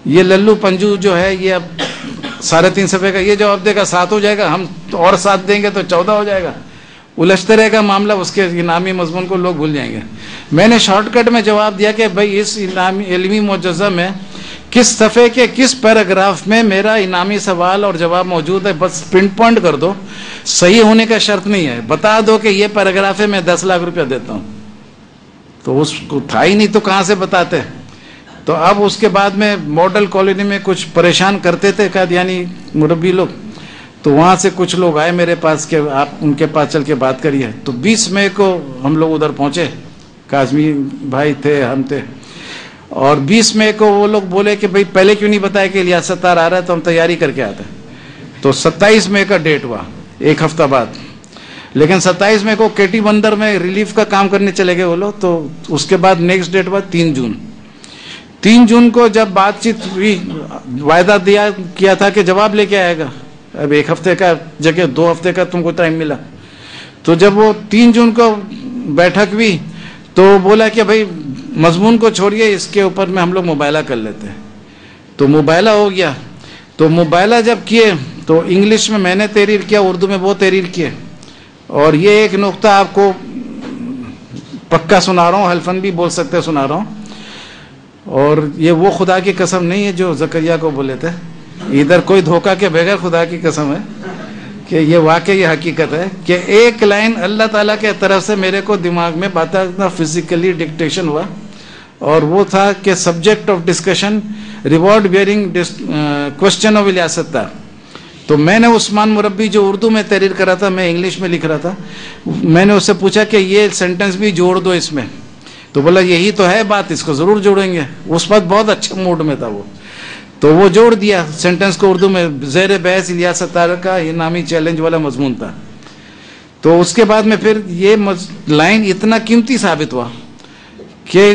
یہ للو پنجو جو ہے یہ اب 3.5 صفحے کا یہ جواب دے گا 7 ہو جائے گا، ہم اور 7 دیں گے تو 14 ہو جائے گا. الجھتے رہے گا معاملہ، اس کے انعامی مضمون کو لوگ بھول جائیں گے. میں نے شارٹ کٹ میں جواب دیا کہ بھائی اس انعامی علمی معجزہ میں کس صفحے کے کس پیراگراف میں میرا انعامی سوال اور جواب موجود ہے، بس پن پوائنٹ کر دو. صحیح ہونے کا شرط نہیں ہے، بتا دو کہ یہ پیراگراف ہے، میں 10 لاکھ روپیہ دیتا ہوں. تو اس کو تھا ہی نہیں تو کہاں سے بتاتے. تو اب اس کے بعد میں ماڈل کالونی میں کچھ پریشان کرتے تھے قادیانی مربی لوگ، تو وہاں سے کچھ لوگ آئے میرے پاس کہ آپ ان کے پاس چل کے بات کریے. تو 20 مئی کو ہم لوگ ادھر پہنچے، کاظمی بھائی تھے، ہم تھے. اور 20 مئی کو وہ لوگ بولے کہ بھئی پہلے کیوں نہیں بتایا کہ الیاس ستار آ رہا ہے، تو ہم تیاری کر کے آتے. تو 27 مئی کا ڈیٹ ہوا، 1 ہفتہ بعد. لیکن 27 مئی کو کیٹی بندر میں ریلیف کا کام کرنے چلے گئے وہ لوگ. تو اس کے بعد نیکسٹ ڈیٹ ہوا 3 جون. 3 جون کو جب بات چیت ہوئی، وعدہ دیا کیا تھا کہ جواب لے کے آئے گا. اب 1 ہفتے کا جگہ 2 ہفتے کا تم کو ٹائم ملا. تو جب وہ 3 جون کو بیٹھک ہوئی تو بولا کہ بھائی مضمون کو چھوڑیے، اس کے اوپر میں ہم لوگ مباحثہ کر لیتے ہیں. تو مباحثہ ہو گیا. تو مباحثہ جب کیے تو انگلش میں نے تحریر کیا، اردو میں وہ تحریر کیے. اور یہ ایک نقطہ آپ کو پکا سنا رہا ہوں، حلفاً بھی بول سکتے سنا رہا ہوں، اور یہ وہ خدا کی قسم نہیں ہے جو زکریا کو بولے تھے. ادھر کوئی دھوکہ کے بغیر خدا کی قسم ہے کہ یہ واقعی یہ حقیقت ہے کہ ایک لائن اللہ تعالیٰ کے طرف سے میرے کو دماغ میں باقاعدہ فزیکلی ڈکٹیشن ہوا، اور وہ تھا کہ subject of discussion reward bearing question of Ilyas Sattar. تو میں نے عثمان مربی جو اردو میں تحریر کرا تھا، میں انگلش میں لکھ رہا تھا، میں نے اس سے پوچھا کہ یہ سینٹنس بھی جوڑ دو اس میں. تو بولا یہی تو ہے بات، اس کو ضرور جوڑیں گے. اس وقت بہت اچھے موڈ میں تھا وہ. تو وہ جوڑ دیا سینٹنس کو اردو میں. زیر بحث الیاس ستار کا انعامی چیلنج والا مضمون تھا. تو اس کے بعد میں پھر یہ لائن اتنا قیمتی ثابت ہوا کہ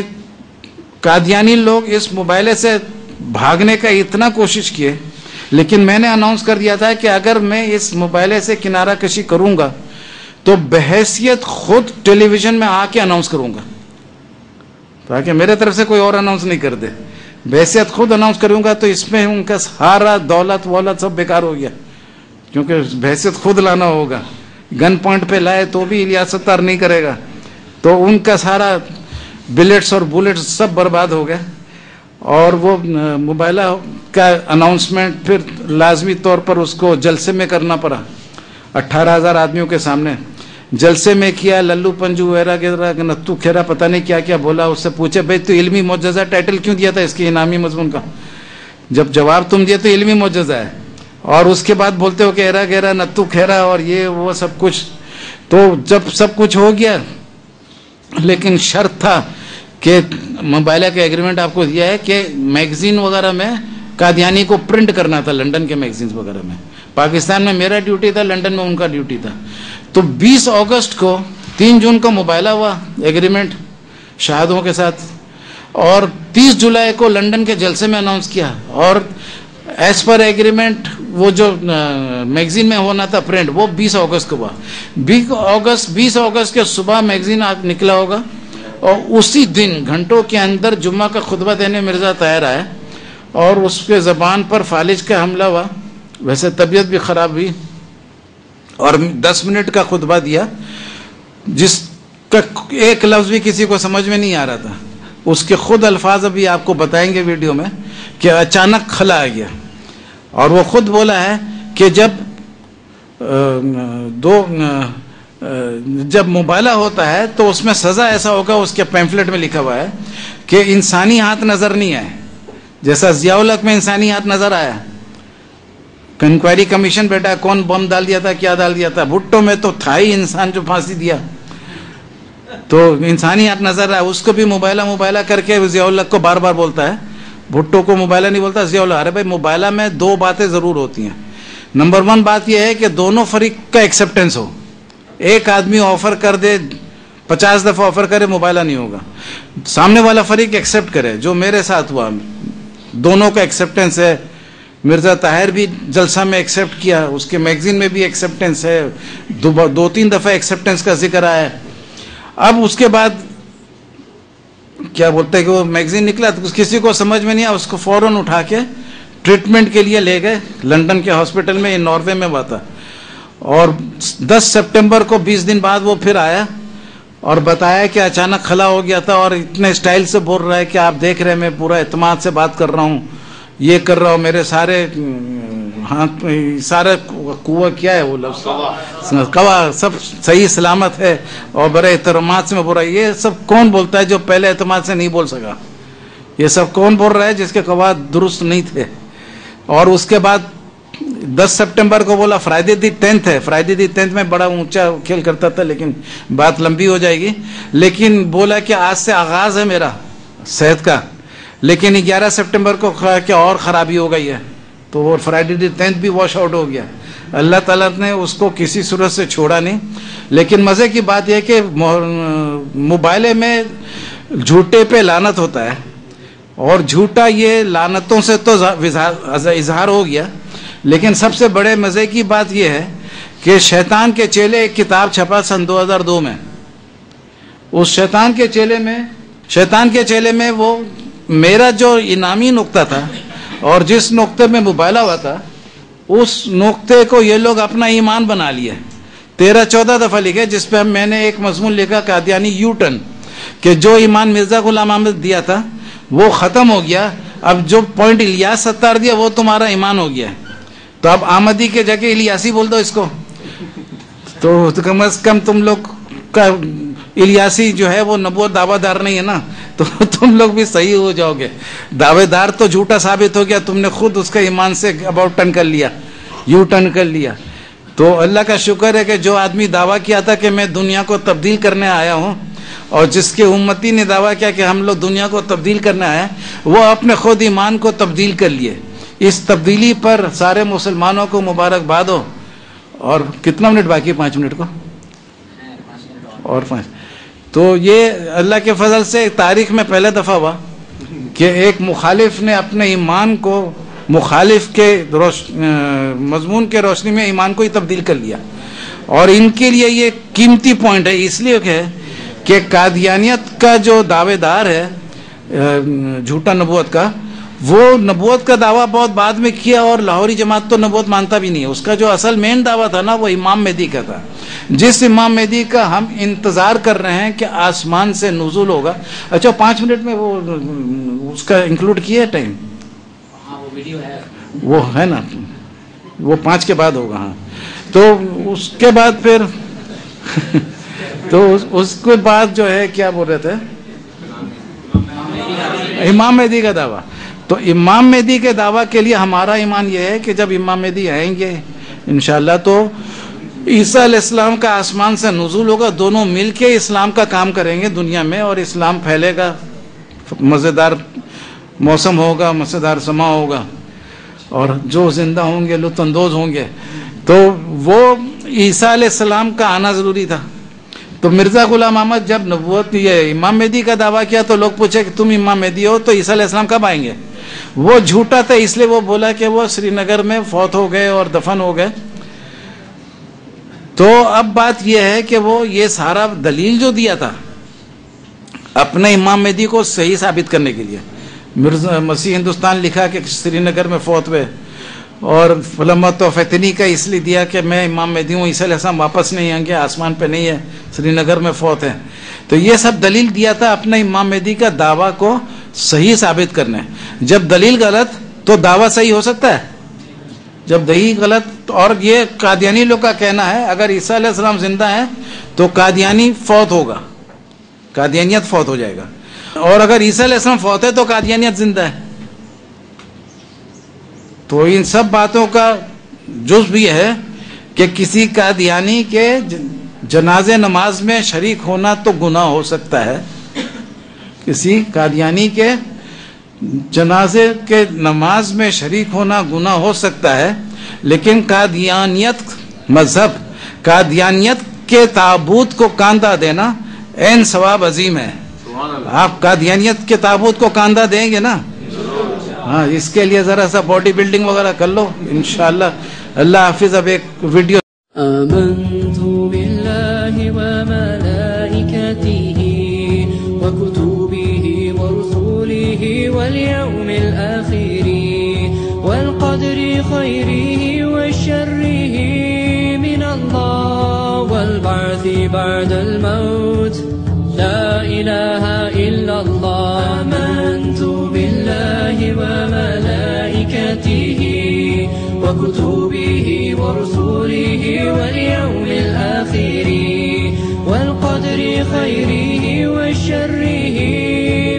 قادیانی لوگ اس مباحثے سے بھاگنے کا اتنا کوشش کیے، لیکن میں نے اناؤنس کر دیا تھا کہ اگر میں اس مباحثے سے کنارہ کشی کروں گا تو بحیثیت خود ٹیلی ویژن میں آ کے اناؤنس کروں گا، تاکہ میرے طرف سے کوئی اور اناؤنس نہیں کر دے. بحیثیت خود اناؤنس کروں گا تو اس میں ان کا سارا دولت وولت سب بیکار ہو گیا. کیونکہ بحثیت خود لانا ہوگا. گن پوائنٹ پہ لائے تو بھی الیاس ستار نہیں کرے گا. تو ان کا سارا بلیٹس اور بولٹس سب برباد ہو گئے. اور وہ موبائلہ کا اناؤنسمنٹ پھر لازمی طور پر اس کو جلسے میں کرنا پڑا. 18,000 آدمیوں کے سامنے جلسے میں کیا. للو پنجو وغیرہ نتو کھیرا پتہ نہیں کیا کیا بولا. اس سے پوچھے بھائی تو علمی معجزہ ٹائٹل کیوں دیا تھا اس کے انعامی مضمون کا؟ جب جواب تم دیے تو علمی معجزہ ہے، اور اس کے بعد بولتے ہو کہ ایرا گیرا نتو کھیرا اور یہ وہ سب کچھ. تو جب سب کچھ ہو گیا، لیکن شرط تھا کہ موبائلہ کا ایگریمنٹ آپ کو دیا ہے کہ میگزین وغیرہ میں قادیانی کو پرنٹ کرنا تھا، لنڈن کے میگزینز وغیرہ میں. پاکستان میں میرا ڈیوٹی تھا، لنڈن میں ان کا ڈیوٹی تھا. تو 20 اگست کو 3 جون کو موبائلہ ہوا ایگریمنٹ شاہدوں کے ساتھ، اور 30 جولائی کو لنڈن کے جلسے میں اناؤنس کیا. اور ایز پر ایگریمنٹ وہ جو میگزین میں ہونا تھا پرنٹ، وہ 20 اگست کو ہوا. 20 اگست کے صبح میگزین نکلا ہوگا، اور اسی دن گھنٹوں کے اندر جمعہ کا خطبہ دینے مرزا طاہر آئے، اور اس کے زبان پر فالج کا حملہ ہوا. ویسے طبیعت بھی خراب ہوئی، اور 10 منٹ کا خطبہ دیا جس کا ایک لفظ بھی کسی کو سمجھ میں نہیں آ رہا تھا. اس کے خود الفاظ ابھی آپ کو بتائیں گے ویڈیو میں کہ اچانک خلا آ گیا. اور وہ خود بولا ہے کہ جب مبالغہ ہوتا ہے تو اس میں سزا ایسا ہوگا. اس کے پیمفلٹ میں لکھا ہوا ہے کہ انسانی ہاتھ نظر نہیں آئے، جیسا ضیاء الحق میں انسانی ہاتھ نظر آیا. انکوائری کمیشن بیٹا کون بم ڈال دیا تھا، کیا ڈال دیا تھا. بھٹو میں تو تھا ہی انسان جو پھانسی دیا. تو انسانی ہاتھ نظر آیا. اس کو بھی موبائلہ کر کے ضیاء الحق کو بار بار بولتا ہے. بھٹو کو موبائلہ نہیں بولتا، ضیاء الحق. ارے بھائی موبائلہ میں 2 باتیں ضرور ہوتی ہیں. نمبر 1 بات یہ ہے کہ دونوں فریق کا ایکسیپٹنس ہو. ایک آدمی آفر کر دے 50 دفعہ آفر کرے، موبائلہ نہیں ہوگا. سامنے والا فریق ایکسیپٹ کرے. جو میرے ساتھ ہوا دونوں کا ایکسیپٹنس ہے. مرزا طاہر بھی جلسہ میں ایکسیپٹ کیا، اس کے میگزین میں بھی ایکسیپٹنس ہے. 2-3 دفعہ ایکسیپٹنس کا ذکر آیا ہے. اب اس کے بعد کیا بولتے ہیں کہ وہ میگزین نکلا تو کسی کو سمجھ میں نہیں آیا. اس کو فوراً اٹھا کے ٹریٹمنٹ کے لیے لے گئے لنڈن کے ہاسپٹل میں. یہ ناروے میں ہوا تھا. اور 10 سپٹمبر کو 20 دن بعد وہ پھر آیا اور بتایا کہ اچانک خلا ہو گیا تھا. اور اتنے اسٹائل سے بول رہا ہے کہ آپ دیکھ رہے میں پورا اعتماد سے بات کر رہا ہوں، یہ کر رہا ہوں، میرے سارے ہاتھ سارا قوہ کیا ہے وہ لفظ قوا سب صحیح سلامت ہے، اور بڑے اعتماد سے میں بول رہا. یہ سب کون بولتا ہے جو پہلے اعتماد سے نہیں بول سکا؟ یہ سب کون بول رہا ہے جس کے قواعد درست نہیں تھے؟ اور اس کے بعد 10 سپٹمبر کو بولا فرائیڈے دی 10th ہے. فرائیڈے دی 10th میں بڑا اونچا کھیل کرتا تھا، لیکن بات لمبی ہو جائے گی. لیکن بولا کہ آج سے آغاز ہے میرا صحت کا. لیکن 11 سپٹمبر کو کیا اور خرابی ہو گئی ہے، تو وہ فرائیڈے دی 10th بھی واش آؤٹ ہو گیا. اللہ تعالیٰ نے اس کو کسی صورت سے چھوڑا نہیں. لیکن مزے کی بات یہ کہ موبائلے میں جھوٹے پہ لعنت ہوتا ہے، اور جھوٹا یہ لعنتوں سے تو اظہار ہو گیا. لیکن سب سے بڑے مزے کی بات یہ ہے کہ شیطان کے چیلے ایک کتاب چھپا سن 2002 میں. اس شیطان کے چیلے میں وہ میرا جو انعامی نقطہ تھا اور جس نقطے میں مبالغہ ہوا تھا، اس نقطے کو یہ لوگ اپنا ایمان بنا لیے. 13-14 دفعہ لکھے، جس پہ میں نے ایک مضمون لکھا قادیانی یو ٹرن، کہ جو ایمان مرزا غلام احمد دیا تھا وہ ختم ہو گیا. اب جو پوائنٹ الیاس ستار دیا وہ تمہارا ایمان ہو گیا. تو اب احمدی کے جگہ الیاسی بول دو اس کو، تو کم از کم تم لوگ کا الیاسی جو ہے وہ نبوت دعویٰ دار نہیں ہے نا، تو تم لوگ بھی صحیح ہو جاؤ گے. دعوے دار تو جھوٹا ثابت ہو گیا، تم نے خود اس کا ایمان سے اباؤٹ ٹرن کر لیا، یو ٹرن کر لیا. تو اللہ کا شکر ہے کہ جو آدمی دعویٰ کیا تھا کہ میں دنیا کو تبدیل کرنے آیا ہوں، اور جس کے امتی نے دعویٰ کیا کہ ہم لوگ دنیا کو تبدیل کرنے آئے، وہ اپنے خود ایمان کو تبدیل کر لیے. اس تبدیلی پر سارے مسلمانوں کو مبارکباد ہو. اور کتنا منٹ باقی؟ 5 منٹ کو اور 5. تو یہ اللہ کے فضل سے تاریخ میں پہلے دفعہ ہوا کہ ایک مخالف نے اپنے ایمان کو مخالف کے مضمون کے روشنی میں ایمان کو ہی تبدیل کر لیا. اور ان کے لیے یہ قیمتی پوائنٹ ہے، اس لیے کہ قادیانیت کا جو دعوے دار ہے جھوٹا نبوت کا، وہ نبوت کا دعویٰ بہت بعد میں کیا، اور لاہوری جماعت تو نبوت مانتا بھی نہیں ہے. اس کا جو اصل مین دعویٰ تھا نا وہ امام مہدی کا تھا، جس امام مہدی کا ہم انتظار کر رہے ہیں کہ آسمان سے نزول ہوگا. اچھا 5 منٹ میں وہ اس کا انکلوڈ کیا ہے ٹائم؟ وہ ہے نا، وہ 5 کے بعد ہوگا. ہاں تو اس کے بعد پھر تو اس کے بعد جو ہے کیا بول رہے تھے، امام مہدی کا دعویٰ. تو امام مہدی کے دعویٰ کے لیے ہمارا ایمان یہ ہے کہ جب امام مہدی آئیں گے انشاءاللہ تو عیسیٰ علیہ السلام کا آسمان سے نزول ہوگا، دونوں مل کے اسلام کا کام کریں گے دنیا میں، اور اسلام پھیلے گا، مزیدار موسم ہوگا، مزیدار سما ہوگا، اور جو زندہ ہوں گے لطف اندوز ہوں گے. تو وہ عیسیٰ علیہ السلام کا آنا ضروری تھا. تو مرزا غلام احمد جب نبوت یہ امام مہدی کا دعویٰ کیا تو لوگ پوچھے کہ تم امام مہدی ہو تو عیسیٰ علیہ السلام کب آئیں گے؟ وہ جھوٹا تھا، اس لیے وہ بولا کہ وہ سری نگر میں فوت ہو گئے اور دفن ہو گئے. تو اب بات یہ ہے کہ وہ یہ سارا دلیل جو دیا تھا اپنے امام مہدی کو صحیح ثابت کرنے کے لیے، مرزا مسیح ہندوستان لکھا کہ سری نگر میں فوت ہوئے، اور فلمت و فتنی کا اس لیے دیا کہ میں امام مہدی ہوں، عیسیٰ علیہ السلام واپس نہیں آئیں گے، آسمان پہ نہیں ہے، سری نگر میں فوت ہے. تو یہ سب دلیل دیا تھا اپنے امام مہدی کا دعویٰ کو صحیح ثابت کرنے. جب دلیل غلط تو دعویٰ صحیح ہو سکتا ہے؟ جب دلیل غلط. اور یہ قادیانی لوگ کا کہنا ہے اگر عیسیٰ علیہ السلام زندہ ہیں تو قادیانی فوت ہوگا، قادیانیت فوت ہو جائے گا، اور اگر عیسیٰ علیہ السلام فوت ہے تو قادیانیت زندہ ہے. تو ان سب باتوں کا جز بھی ہے کہ کسی قادیانی کے جنازے نماز میں شریک ہونا تو گناہ ہو سکتا ہے، کسی قادیانی کے جنازے کے نماز میں شریک ہونا گناہ ہو سکتا ہے، لیکن قادیانیت مذہب، قادیانیت کے تابوت کو کاندھا دینا عین ثواب عظیم ہے. آپ قادیانیت کے تابوت کو کاندھا دیں گے نا، ہاں اس کے لیے ذرا سا باڈی بلڈنگ وغیرہ کر لو انشاءاللہ. اللہ حافظ. اب ایک ویڈیو. آمنت بالله وملائكته وكتبه ورسله واليوم الآخر والقدر خيره وشره من الله والبعث بعد الموت لا إله إلا الله. آمنت بالله وملائكته وكتبه ورسله واليوم الآخر والقدر خيره وشره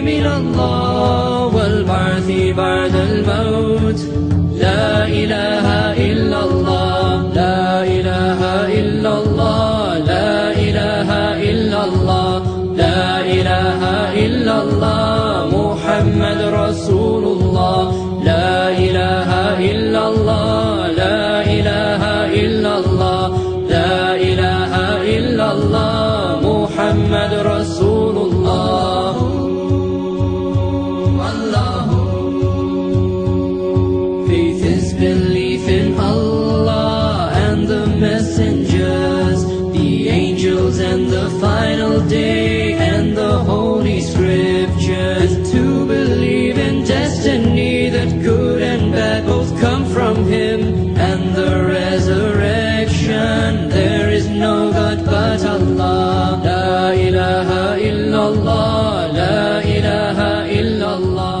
من الله والبعث بعد الموت لا إله إلا الله لا إله إلا الله لا إله إلا الله لا إله إلا الله محمد رسول الله لا إله إلا الله لا إله إلا الله لا إله إلا الله محمد رسول الله. Allah. Faith is belief in Allah and the messengers, the angels and the final day and the holy scriptures, to believe in destiny that good and bad both come from Him, and the resurrection. There is no God but Allah. La ilaha illallah, la ilaha illallah.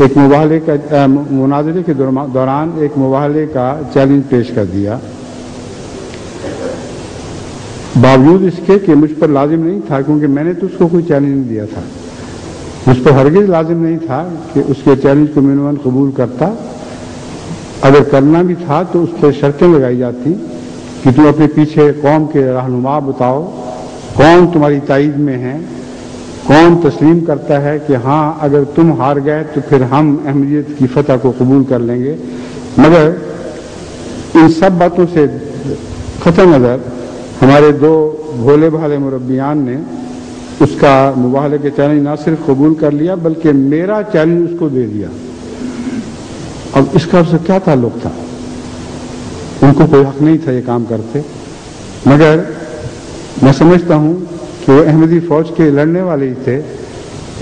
ایک مناظرے کے دوران ایک مباحثے کا challenge پیش کر دیا، باوجود اس کے کہ مجھ پر لازم نہیں تھا، کیونکہ میں نے تو اس کو کوئی چیلنج نہیں دیا تھا، مجھ پر ہرگز لازم نہیں تھا کہ اس کے چیلنج کو میں قبول کرتا۔ اگر کرنا بھی تھا تو اس پہ شرطیں لگائی جاتی کہ تم اپنے پیچھے قوم کے رہنما بتاؤ، کون تمہاری تائید میں ہے، کون تسلیم کرتا ہے کہ ہاں اگر تم ہار گئے تو پھر ہم احمدیت کی فتح کو قبول کر لیں گے۔ مگر ان سب باتوں سے قطع نظر ہمارے دو بھولے بھالے مربیان نے اس کا مباحثے کے چیلنج نہ صرف قبول کر لیا بلکہ میرا چیلنج اس کو دے دیا۔ اب اس کا اس سے کیا تعلق تھا؟ ان کو کوئی حق نہیں تھا یہ کام کرتے، مگر میں سمجھتا ہوں کہ وہ احمدی فوج کے لڑنے والے ہی تھے،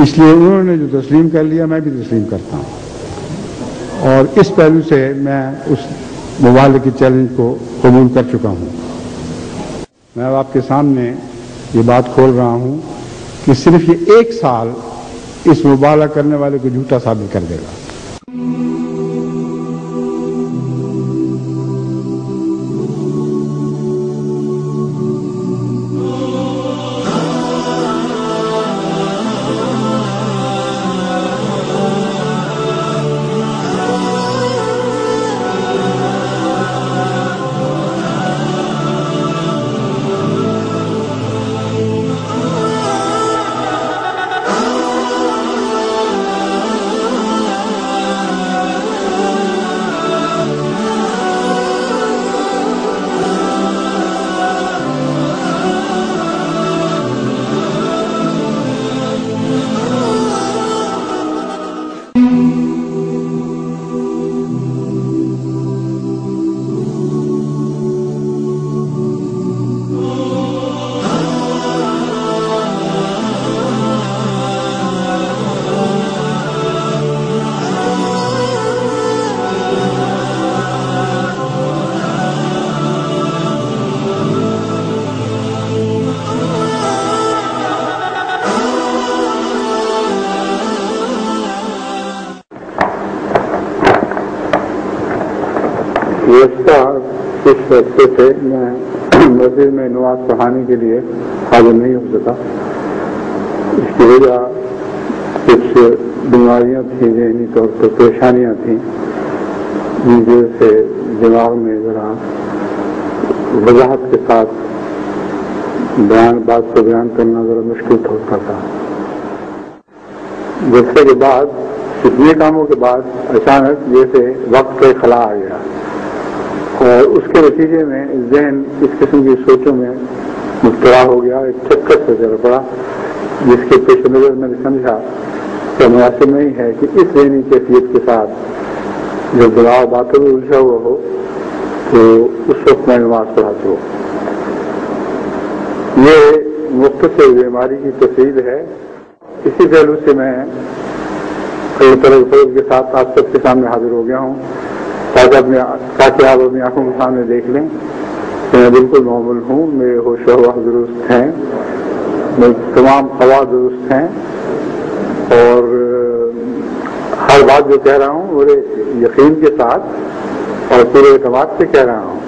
اس لیے انہوں نے جو تسلیم کر لیا میں بھی تسلیم کرتا ہوں، اور اس پہلو سے میں اس مباحثے کے چیلنج کو قبول کر چکا ہوں۔ میں اب آپ کے سامنے یہ بات کھول رہا ہوں کہ صرف یہ ایک سال اس مبالغہ کرنے والے کو جھوٹا ثابت کر دے گا۔ کچھ عرصے سے میں مسجد میں نماز پڑھانے کے لیے حاضر نہیں ہو سکا۔ اس کی وجہ کچھ بیماریاں تھیں، ذہنی طور پر پریشانیاں تھیں، جن وجہ سے دماغ میں ذرا وضاحت کے ساتھ بات کو بیان کرنا ذرا مشکل ہوتا تھا۔ جلسے کے بعد کتنے کاموں کے بعد اچانک جیسے وقت کا خلا آ گیا، اور اس کے نتیجے میں ذہن اس قسم کی سوچوں میں مبتلا ہو گیا، ایک چکر سے چل پڑا، جس کے پیش نظر میں نے سمجھا کہ مناسب نہیں ہے کہ اس ذہنی کیفیت کے ساتھ جب دماغ باتوں میں الجھا ہوا ہو تو اس وقت میں نماز پڑھاتا ہوں۔ یہ مختصر بیماری کی تفصیل ہے۔ اسی پہلو سے میں اللہ تعالیٰ کے فضل کے ساتھ آپ سب کے سامنے حاضر ہو گیا ہوں تاکہ آپ اپنی آنکھوں کے سامنے دیکھ لیں کہ میں بالکل نارمل ہوں، میرے ہوش و حواس درست ہیں، میری تمام خواص درست ہیں، اور ہر بات جو کہہ رہا ہوں میرے یقین کے ساتھ اور پورے اعتماد سے کہہ رہا ہوں۔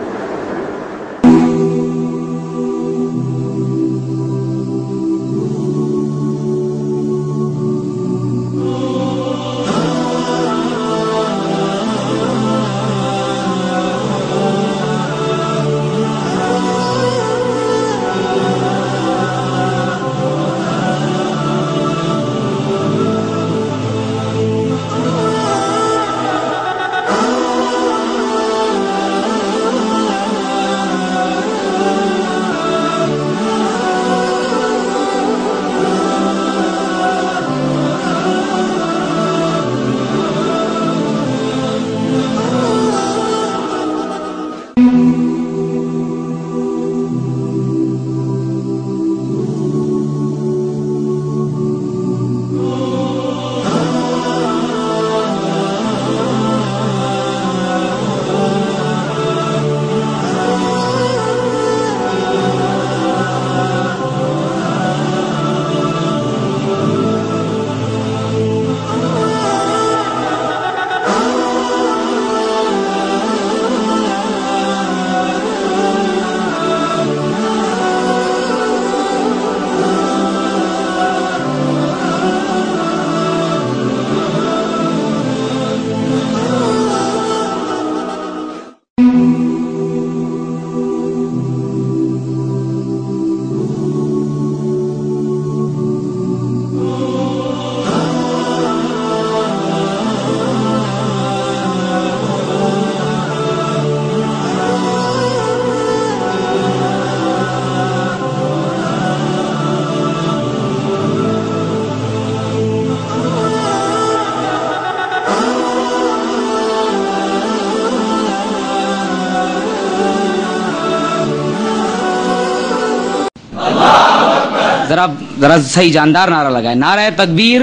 ذرا صحیح جاندار نعرہ لگائے. نعرہ تکبیر,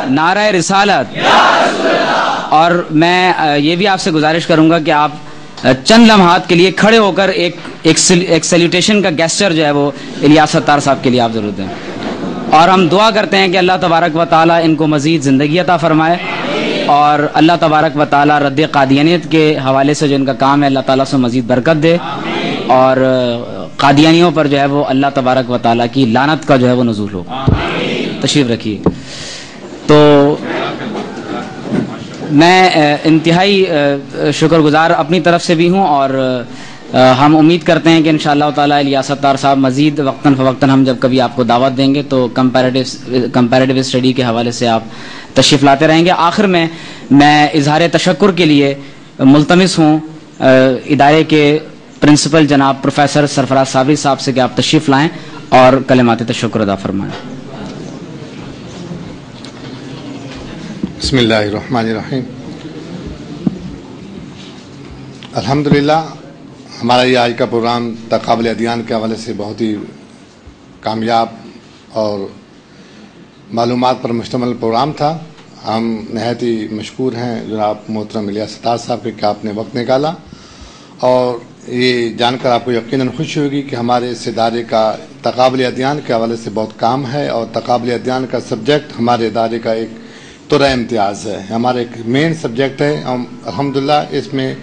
نعرہ رسالت. اور میں یہ بھی آپ سے گزارش کروں گا کہ آپ چند لمحات کے لیے کھڑے ہو کر ایک سیلیوٹیشن کا گیسچر جو ہے وہ الیاس ستار صاحب کے لیے آپ ضرور دیں. اور ہم دعا کرتے ہیں کہ اللہ تبارک و تعالیٰ ان کو مزید زندگی عطا فرمائے, اور اللہ تبارک و تعالیٰ رد قادیانیت کے حوالے سے جو ان کا کام ہے اللہ تعالیٰ سے مزید برکت دے, اور قادیانیوں پر جو ہے وہ اللہ تبارک و تعالیٰ کی لعنت کا جو ہے وہ نزول ہو. تشریف رکھیے. تو میں انتہائی شکر گزار اپنی طرف سے بھی ہوں, اور ہم امید کرتے ہیں کہ انشاءاللہ تعالیٰ الیاس ستار صاحب مزید وقتاً فوقتاً ہم جب کبھی آپ کو دعوت دیں گے تو کمپیریٹیو اسٹڈی کے حوالے سے آپ تشریف لاتے رہیں گے. آخر میں اظہار تشکر کے لیے ملتمس ہوں ادارے کے پرنسپل جناب پروفیسر سرفراز صابری صاحب سے کہ آپ تشریف لائیں اور کلمات تشکر ادا فرمائیں. بسم اللہ الرحمن الرحیم. الحمدللہ ہمارا یہ آج کا پروگرام تقابل ادیان کے حوالے سے بہت ہی کامیاب اور معلومات پر مشتمل پروگرام تھا. ہم نہایت ہی مشکور ہیں جناب محترم الیاس ستار صاحب کے کہ آپ نے وقت نکالا, اور یہ جان کر آپ کو یقیناً خوشی ہوگی کہ ہمارے اس ادارے کا تقابل ادیان کے حوالے سے بہت کام ہے, اور تقابل ادیان کا سبجیکٹ ہمارے ادارے کا ایک ترہ امتیاز ہے, ہمارا ایک مین سبجیکٹ ہے. ہم الحمدللہ اس میں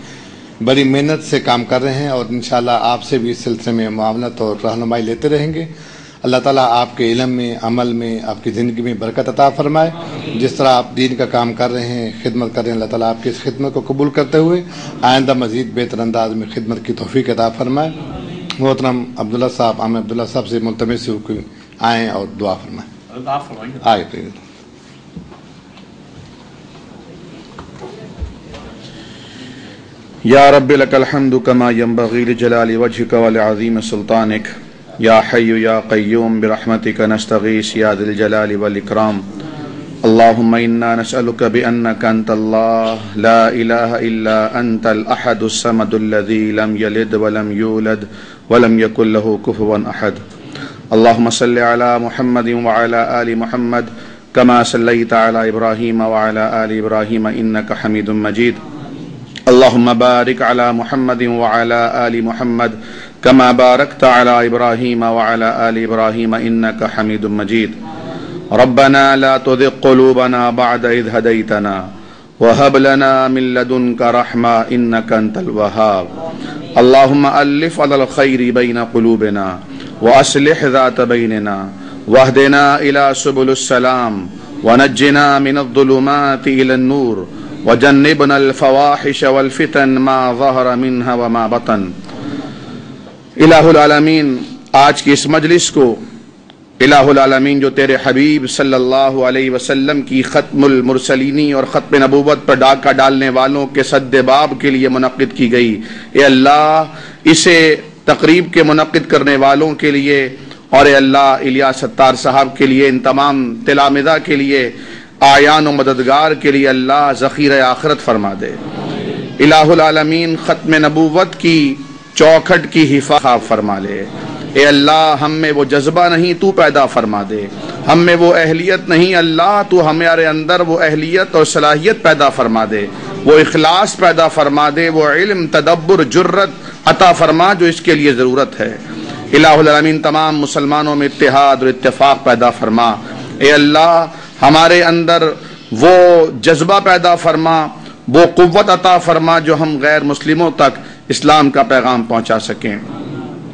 بڑی محنت سے کام کر رہے ہیں, اور انشاءاللہ آپ سے بھی اس سلسلے میں معاونت اور رہنمائی لیتے رہیں گے. اللہ تعالیٰ آپ کے علم میں, عمل میں, آپ کی زندگی میں برکت عطا فرمائے. جس طرح آپ دین کا کام کر رہے ہیں, خدمت کر رہے ہیں, اللہ تعالیٰ آپ کی اس خدمت کو قبول کرتے ہوئے آئندہ مزید بہتر انداز میں خدمت کی توفیق عطا فرمائے. محترم عبداللہ صاحب, عامر عبداللہ صاحب سے ملتمس ہو کہ آئیں اور دعا فرمائیں. آئے پلیز. یا رب لک الحمد کما ینبغی لجلال وجهک ولعظیم سلطانک. یا حی یا قیوم برحمتک نستغیث یا ذی الجلال والاکرام. اللهم انا نسألك بأنك انت الله لا اله الا انت الاحد الصمد الذي لم يلد ولم يولد ولم يكن له كفوا احد. اللهم صل على محمد وعلى آل محمد كما صليت على ابراهيم وعلى آل ابراهيم انك حميد مجيد. اللهم بارك على محمد وعلى آل محمد كما باركت على إبراهيم وعلى آل إبراهيم إنك حميد مجيد. ربنا لا تزغ قلوبنا بعد إذ هديتنا وهب لنا من لدنك رحمة إنك أنت الوهاب. اللهم ألف على الخير بين قلوبنا وأصلح ذات بيننا واهدنا إلى سبل السلام ونجنا من الظلمات إلى النور وجنبنا الفواحش والفتن ما ظهر منها وما بطن. الہ العالمین, آج کی اس مجلس کو الہ العالمین جو تیرے حبیب صلی اللہ علیہ وسلم کی ختم المرسلینی اور ختم نبوت پر ڈاکہ ڈالنے والوں کے سد باب کے لیے منعقد کی گئی, اے اللہ اسے تقریب کے منعقد کرنے والوں کے لیے, اور اے اللہ الیاس ستار صاحب کے لیے, ان تمام تلامذہ کے لیے, آیان و مددگار کے لیے اللہ ذخیرہ آخرت فرما دے. الہ العالمین ختم نبوت کی چوکھٹ کی حفاظت فرما لے. اے اللہ ہم میں وہ جذبہ نہیں, تو پیدا فرما دے. ہم میں وہ اہلیت نہیں, اللہ تو ہمارے اندر وہ اہلیت اور صلاحیت پیدا فرما دے, وہ اخلاص پیدا فرما دے, وہ علم, تدبر, جرت عطا فرما جو اس کے لیے ضرورت ہے. الہ العالمین تمام مسلمانوں میں اتحاد اور اتفاق پیدا فرما. اے اللہ ہمارے اندر وہ جذبہ پیدا فرما, وہ قوت عطا فرما جو ہم غیر مسلموں تک اسلام کا پیغام پہنچا سکیں.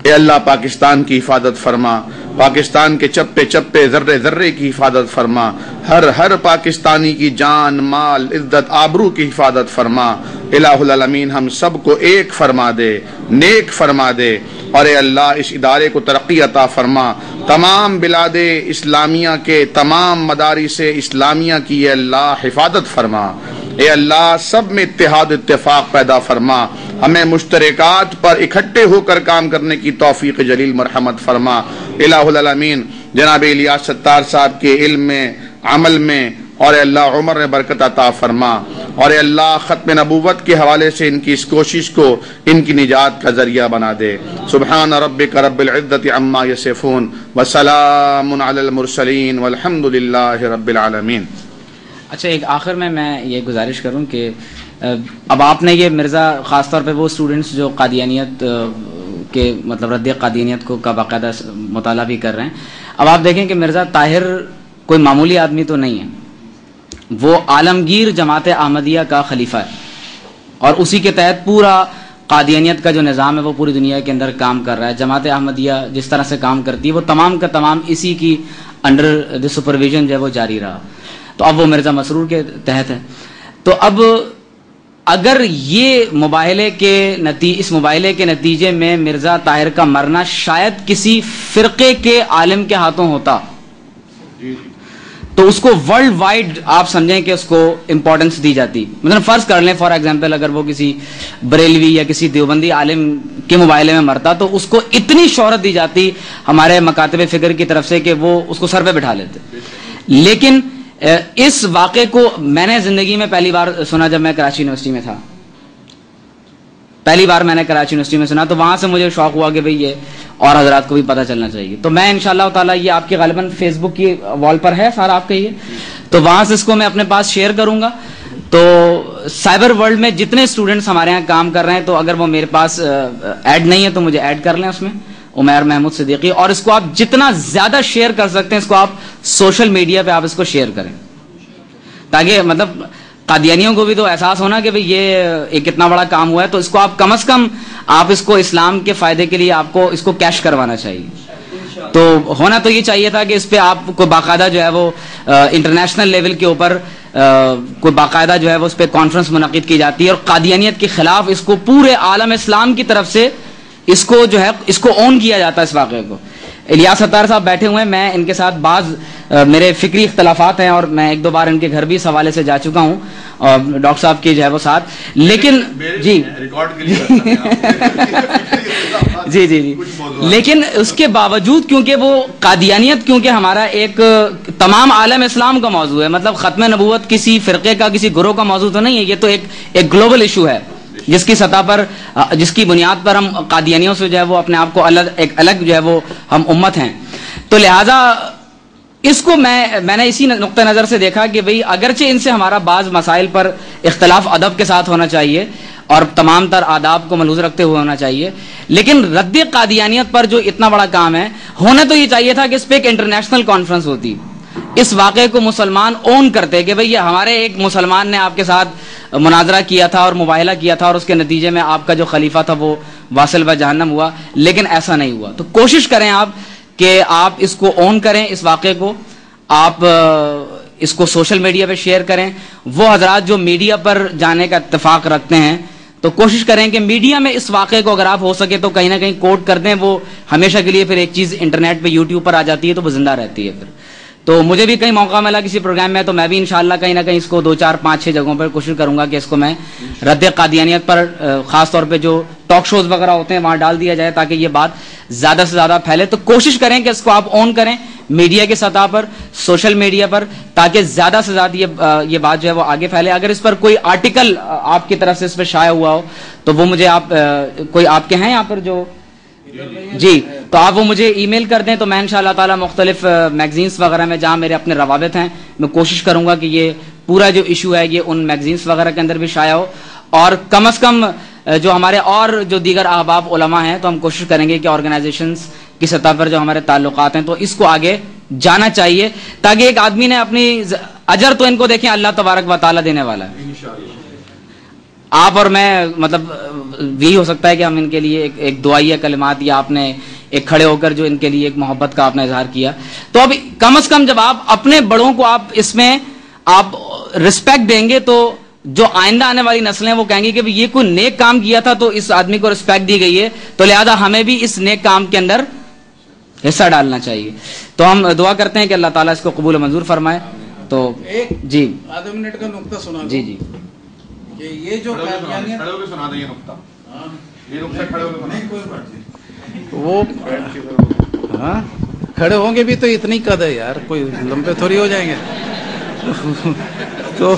اے اللہ پاکستان کی حفاظت فرما, پاکستان کے چپے چپے ذرے ذرے کی حفاظت فرما, ہر پاکستانی کی جان, مال, عزت, آبرو کی حفاظت فرما. الہ العالمین ہم سب کو ایک فرما دے, نیک فرما دے, اور اے اللہ اس ادارے کو ترقی عطا فرما. تمام بلاد اسلامیہ کے تمام مدارس اسلامیہ کی اے اللہ حفاظت فرما. اے اللہ سب میں اتحاد اتفاق پیدا فرما, ہمیں مشترکات پر اکٹھے ہو کر کام کرنے کی توفیق جلیل مرحمت فرما. الہ العالمین جناب الیاس ستار صاحب کے علم میں, عمل میں, اور اے اللہ عمر میں برکت عطا فرما. اور اے اللہ ختم نبوت کے حوالے سے ان کی اس کوشش کو ان کی نجات کا ذریعہ بنا دے. سبحان ربک رب العزت عما یصفون وسلام علی المرسلین والحمد للہ رب العالمین. اچھا، ایک آخر میں یہ گزارش کروں کہ اب آپ نے یہ مرزا خاص طور پہ وہ اسٹوڈنٹس جو قادیانیت کے مطلب رد قادیانیت کو کا باقاعدہ مطالعہ بھی کر رہے ہیں، اب آپ دیکھیں کہ مرزا طاہر کوئی معمولی آدمی تو نہیں ہے، وہ عالمگیر جماعت احمدیہ کا خلیفہ ہے اور اسی کے تحت پورا قادیانیت کا جو نظام ہے وہ پوری دنیا کے اندر کام کر رہا ہے. جماعت احمدیہ جس طرح سے کام کرتی ہے وہ تمام کا تمام اسی کی انڈر دی سپرویژن جو ہے وہ جاری رہا. تو اب وہ مرزا مسرور کے تحت ہے. تو اب اگر یہ اس مباہلے کے نتیجے میں مرزا طاہر کا مرنا شاید کسی فرقے کے عالم کے ہاتھوں ہوتا تو اس کو ورلڈ وائڈ آپ سمجھیں کہ اس کو امپورٹنس دی جاتی. مثلا فرض کر لیں فار ایگزامپل اگر وہ کسی بریلوی یا کسی دیوبندی عالم کے مباہلے میں مرتا تو اس کو اتنی شہرت دی جاتی ہمارے مکاتب فکر کی طرف سے کہ وہ اس کو سر پہ بٹھا لیتے. لیکن اس واقعے کو میں نے زندگی میں پہلی بار سنا جب میں کراچی یونیورسٹی میں تھا. پہلی بار میں نے کراچی یونیورسٹی میں سنا تو وہاں سے مجھے شوق ہوا کہ بھئی یہ اور حضرات کو بھی پتہ چلنا چاہیے. تو میں انشاءاللہ تعالیٰ یہ آپ کے غالباً فیس بک کی وال پر ہے سارا آپ کا یہ، تو وہاں سے اس کو میں اپنے پاس شیئر کروں گا. تو سائبر ورلڈ میں جتنے اسٹوڈنٹس ہمارے یہاں کام کر رہے ہیں تو اگر وہ میرے پاس ایڈ نہیں ہے تو مجھے ایڈ کر لیں اس میں، عمیر محمود صدیقی. اور اس کو آپ جتنا زیادہ شیئر کر سکتے ہیں اس کو آپ سوشل میڈیا پہ آپ اس کو شیئر کریں تاکہ مطلب قادیانیوں کو بھی تو احساس ہونا کہ بھئی یہ ایک اتنا بڑا کام ہوا ہے. تو اس کو آپ کم از کم آپ اس کو اسلام کے فائدے کے لیے آپ کو اس کو کیش کروانا چاہیے. تو ہونا تو یہ چاہیے تھا کہ اس پہ آپ کو باقاعدہ جو ہے وہ انٹرنیشنل لیول کے اوپر کوئی باقاعدہ جو ہے وہ اس پہ کانفرنس منعقد کی جاتی ہے اور قادیانیت کے خلاف اس کو پورے عالم اسلام کی طرف سے اس کو جو ہے اس کو اون کیا جاتا ہے اس واقعے کو. الیاس ستار صاحب بیٹھے ہوئے ہیں، میں ان کے ساتھ بعض میرے فکری اختلافات ہیں اور میں ایک دو بار ان کے گھر بھی اس حوالے سے جا چکا ہوں اور ڈاکٹر صاحب کی جو ہے وہ ساتھ. لیکن جی جی لیکن اس کے باوجود کیونکہ وہ قادیانیت کیونکہ ہمارا ایک تمام عالم اسلام کا موضوع ہے، مطلب ختم نبوت کسی فرقے کا کسی گروہ کا موضوع تو نہیں ہے، یہ تو ایک گلوبل ایشو ہے جس کی سطح پر جس کی بنیاد پر ہم قادیانیوں سے جو ہے وہ اپنے آپ کو ایک الگ جو ہے وہ ہم امت ہیں. تو لہذا اس کو میں نے اسی نقطہ نظر سے دیکھا کہ بھئی اگرچہ ان سے ہمارا بعض مسائل پر اختلاف ادب کے ساتھ ہونا چاہیے اور تمام تر آداب کو ملحوظ رکھتے ہوئے ہونا چاہیے، لیکن رد قادیانیت پر جو اتنا بڑا کام ہے ہونا تو یہ چاہیے تھا کہ اس پہ ایک انٹرنیشنل کانفرنس ہوتی، اس واقعے کو مسلمان اون کرتے کہ بھئی ہمارے ایک مسلمان نے آپ کے ساتھ مناظرہ کیا تھا اور مباہلہ کیا تھا اور اس کے نتیجے میں آپ کا جو خلیفہ تھا وہ واصل و جہنم ہوا، لیکن ایسا نہیں ہوا. تو کوشش کریں آپ کہ آپ اس کو اون کریں، اس واقعے کو آپ اس کو سوشل میڈیا پہ شیئر کریں. وہ حضرات جو میڈیا پر جانے کا اتفاق رکھتے ہیں تو کوشش کریں کہ میڈیا میں اس واقعے کو اگر آپ ہو سکے تو کہیں نہ کہیں کوٹ کر دیں. وہ ہمیشہ کے لیے پھر ایک چیز انٹرنیٹ پہ یوٹیوب پر آ جاتی ہے تو وہ زندہ رہتی ہے. پھر تو مجھے بھی کہیں موقع ملا کسی پروگرام میں تو میں بھی انشاءاللہ کہیں نہ کہیں اس کو 2 4 5 6 جگہوں پر کوشش کروں گا کہ اس کو میں رد قادیانیت پر خاص طور پہ جو ٹاک شوز وغیرہ ہوتے ہیں وہاں ڈال دیا جائے تاکہ یہ بات زیادہ سے زیادہ پھیلے. تو کوشش کریں کہ اس کو آپ اون کریں میڈیا کی سطح پر، سوشل میڈیا پر، تاکہ زیادہ سے زیادہ یہ بات جو ہے وہ آگے پھیلے. اگر اس پر کوئی آرٹیکل آپ کی طرف سے اس پہ شائع ہوا ہو تو وہ مجھے آپ کوئی آپ کے ہیں یہاں پر جو جی تو آپ وہ مجھے ای میل کر دیں تو میں انشاءاللہ تعالی مختلف میگزینس وغیرہ میں جہاں میرے اپنے روابط ہیں میں کوشش کروں گا کہ یہ پورا جو ایشو ہے یہ ان میگزینس وغیرہ کے اندر بھی شائع ہو. اور کم از کم جو ہمارے اور جو دیگر احباب علماء ہیں تو ہم کوشش کریں گے کہ آرگنائزیشنز کی سطح پر جو ہمارے تعلقات ہیں تو اس کو آگے جانا چاہیے تاکہ ایک آدمی نے اپنی اجر تو ان کو دیکھیں اللہ تبارک و تعالی دینے والا ہے. آپ اور میں مطلب یہی ہو سکتا ہے کہ ہم ان کے لیے ایک دعائیہ کلمات یا آپ نے ایک کھڑے ہو کر جو ان کے لیے ایک محبت کا آپ نے اظہار کیا. تو اب کم از کم جب آپ اپنے بڑوں کو آپ اس میں آپ رسپیکٹ دیں گے تو جو آئندہ آنے والی نسلیں وہ کہیں گی کہ یہ کوئی نیک کام کیا تھا تو اس آدمی کو رسپیکٹ دی گئی ہے تو لہذا ہمیں بھی اس نیک کام کے اندر حصہ ڈالنا چاہیے. تو ہم دعا کرتے ہیں کہ اللہ تعالیٰ اس کو قبول و منظور فرمائے. تو جی آدھا منٹ کا نقطہ سنا جی جی کہ یہ جو وہ ہاں کھڑے ہوں گے بھی تو اتنی قد ہے یار، کوئی لمبے تھوڑی ہو جائیں گے. تو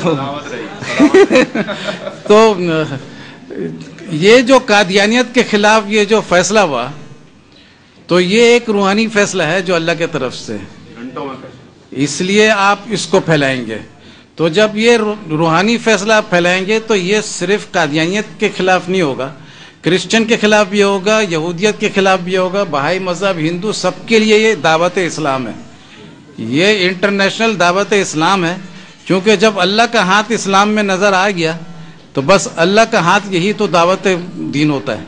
تو یہ جو قادیانیت کے خلاف یہ جو فیصلہ ہوا تو یہ ایک روحانی فیصلہ ہے جو اللہ کی طرف سے، اس لیے آپ اس کو پھیلائیں گے. تو جب یہ روحانی فیصلہ آپ پھیلائیں گے تو یہ صرف قادیانیت کے خلاف نہیں ہوگا، کرسچن کے خلاف بھی ہوگا، یہودیت کے خلاف بھی ہوگا، بہائی مذہب، ہندو، سب کے لیے یہ دعوت اسلام ہے. یہ انٹرنیشنل دعوت اسلام ہے، کیونکہ جب اللہ کا ہاتھ اسلام میں نظر آ گیا تو بس اللہ کا ہاتھ یہی تو دعوت دین ہوتا ہے.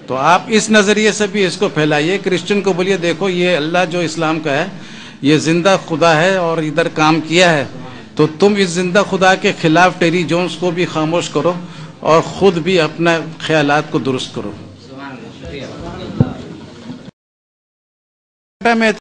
تو آپ اس نظریے سے بھی اس کو پھیلائیے. کرسچن کو بولیے دیکھو یہ اللہ جو اسلام کا ہے یہ زندہ خدا ہے اور ادھر کام کیا ہے، تو تم اس زندہ خدا کے خلاف ٹیری جونز کو بھی خاموش کرو اور خود بھی اپنا خیالات کو درست کرو.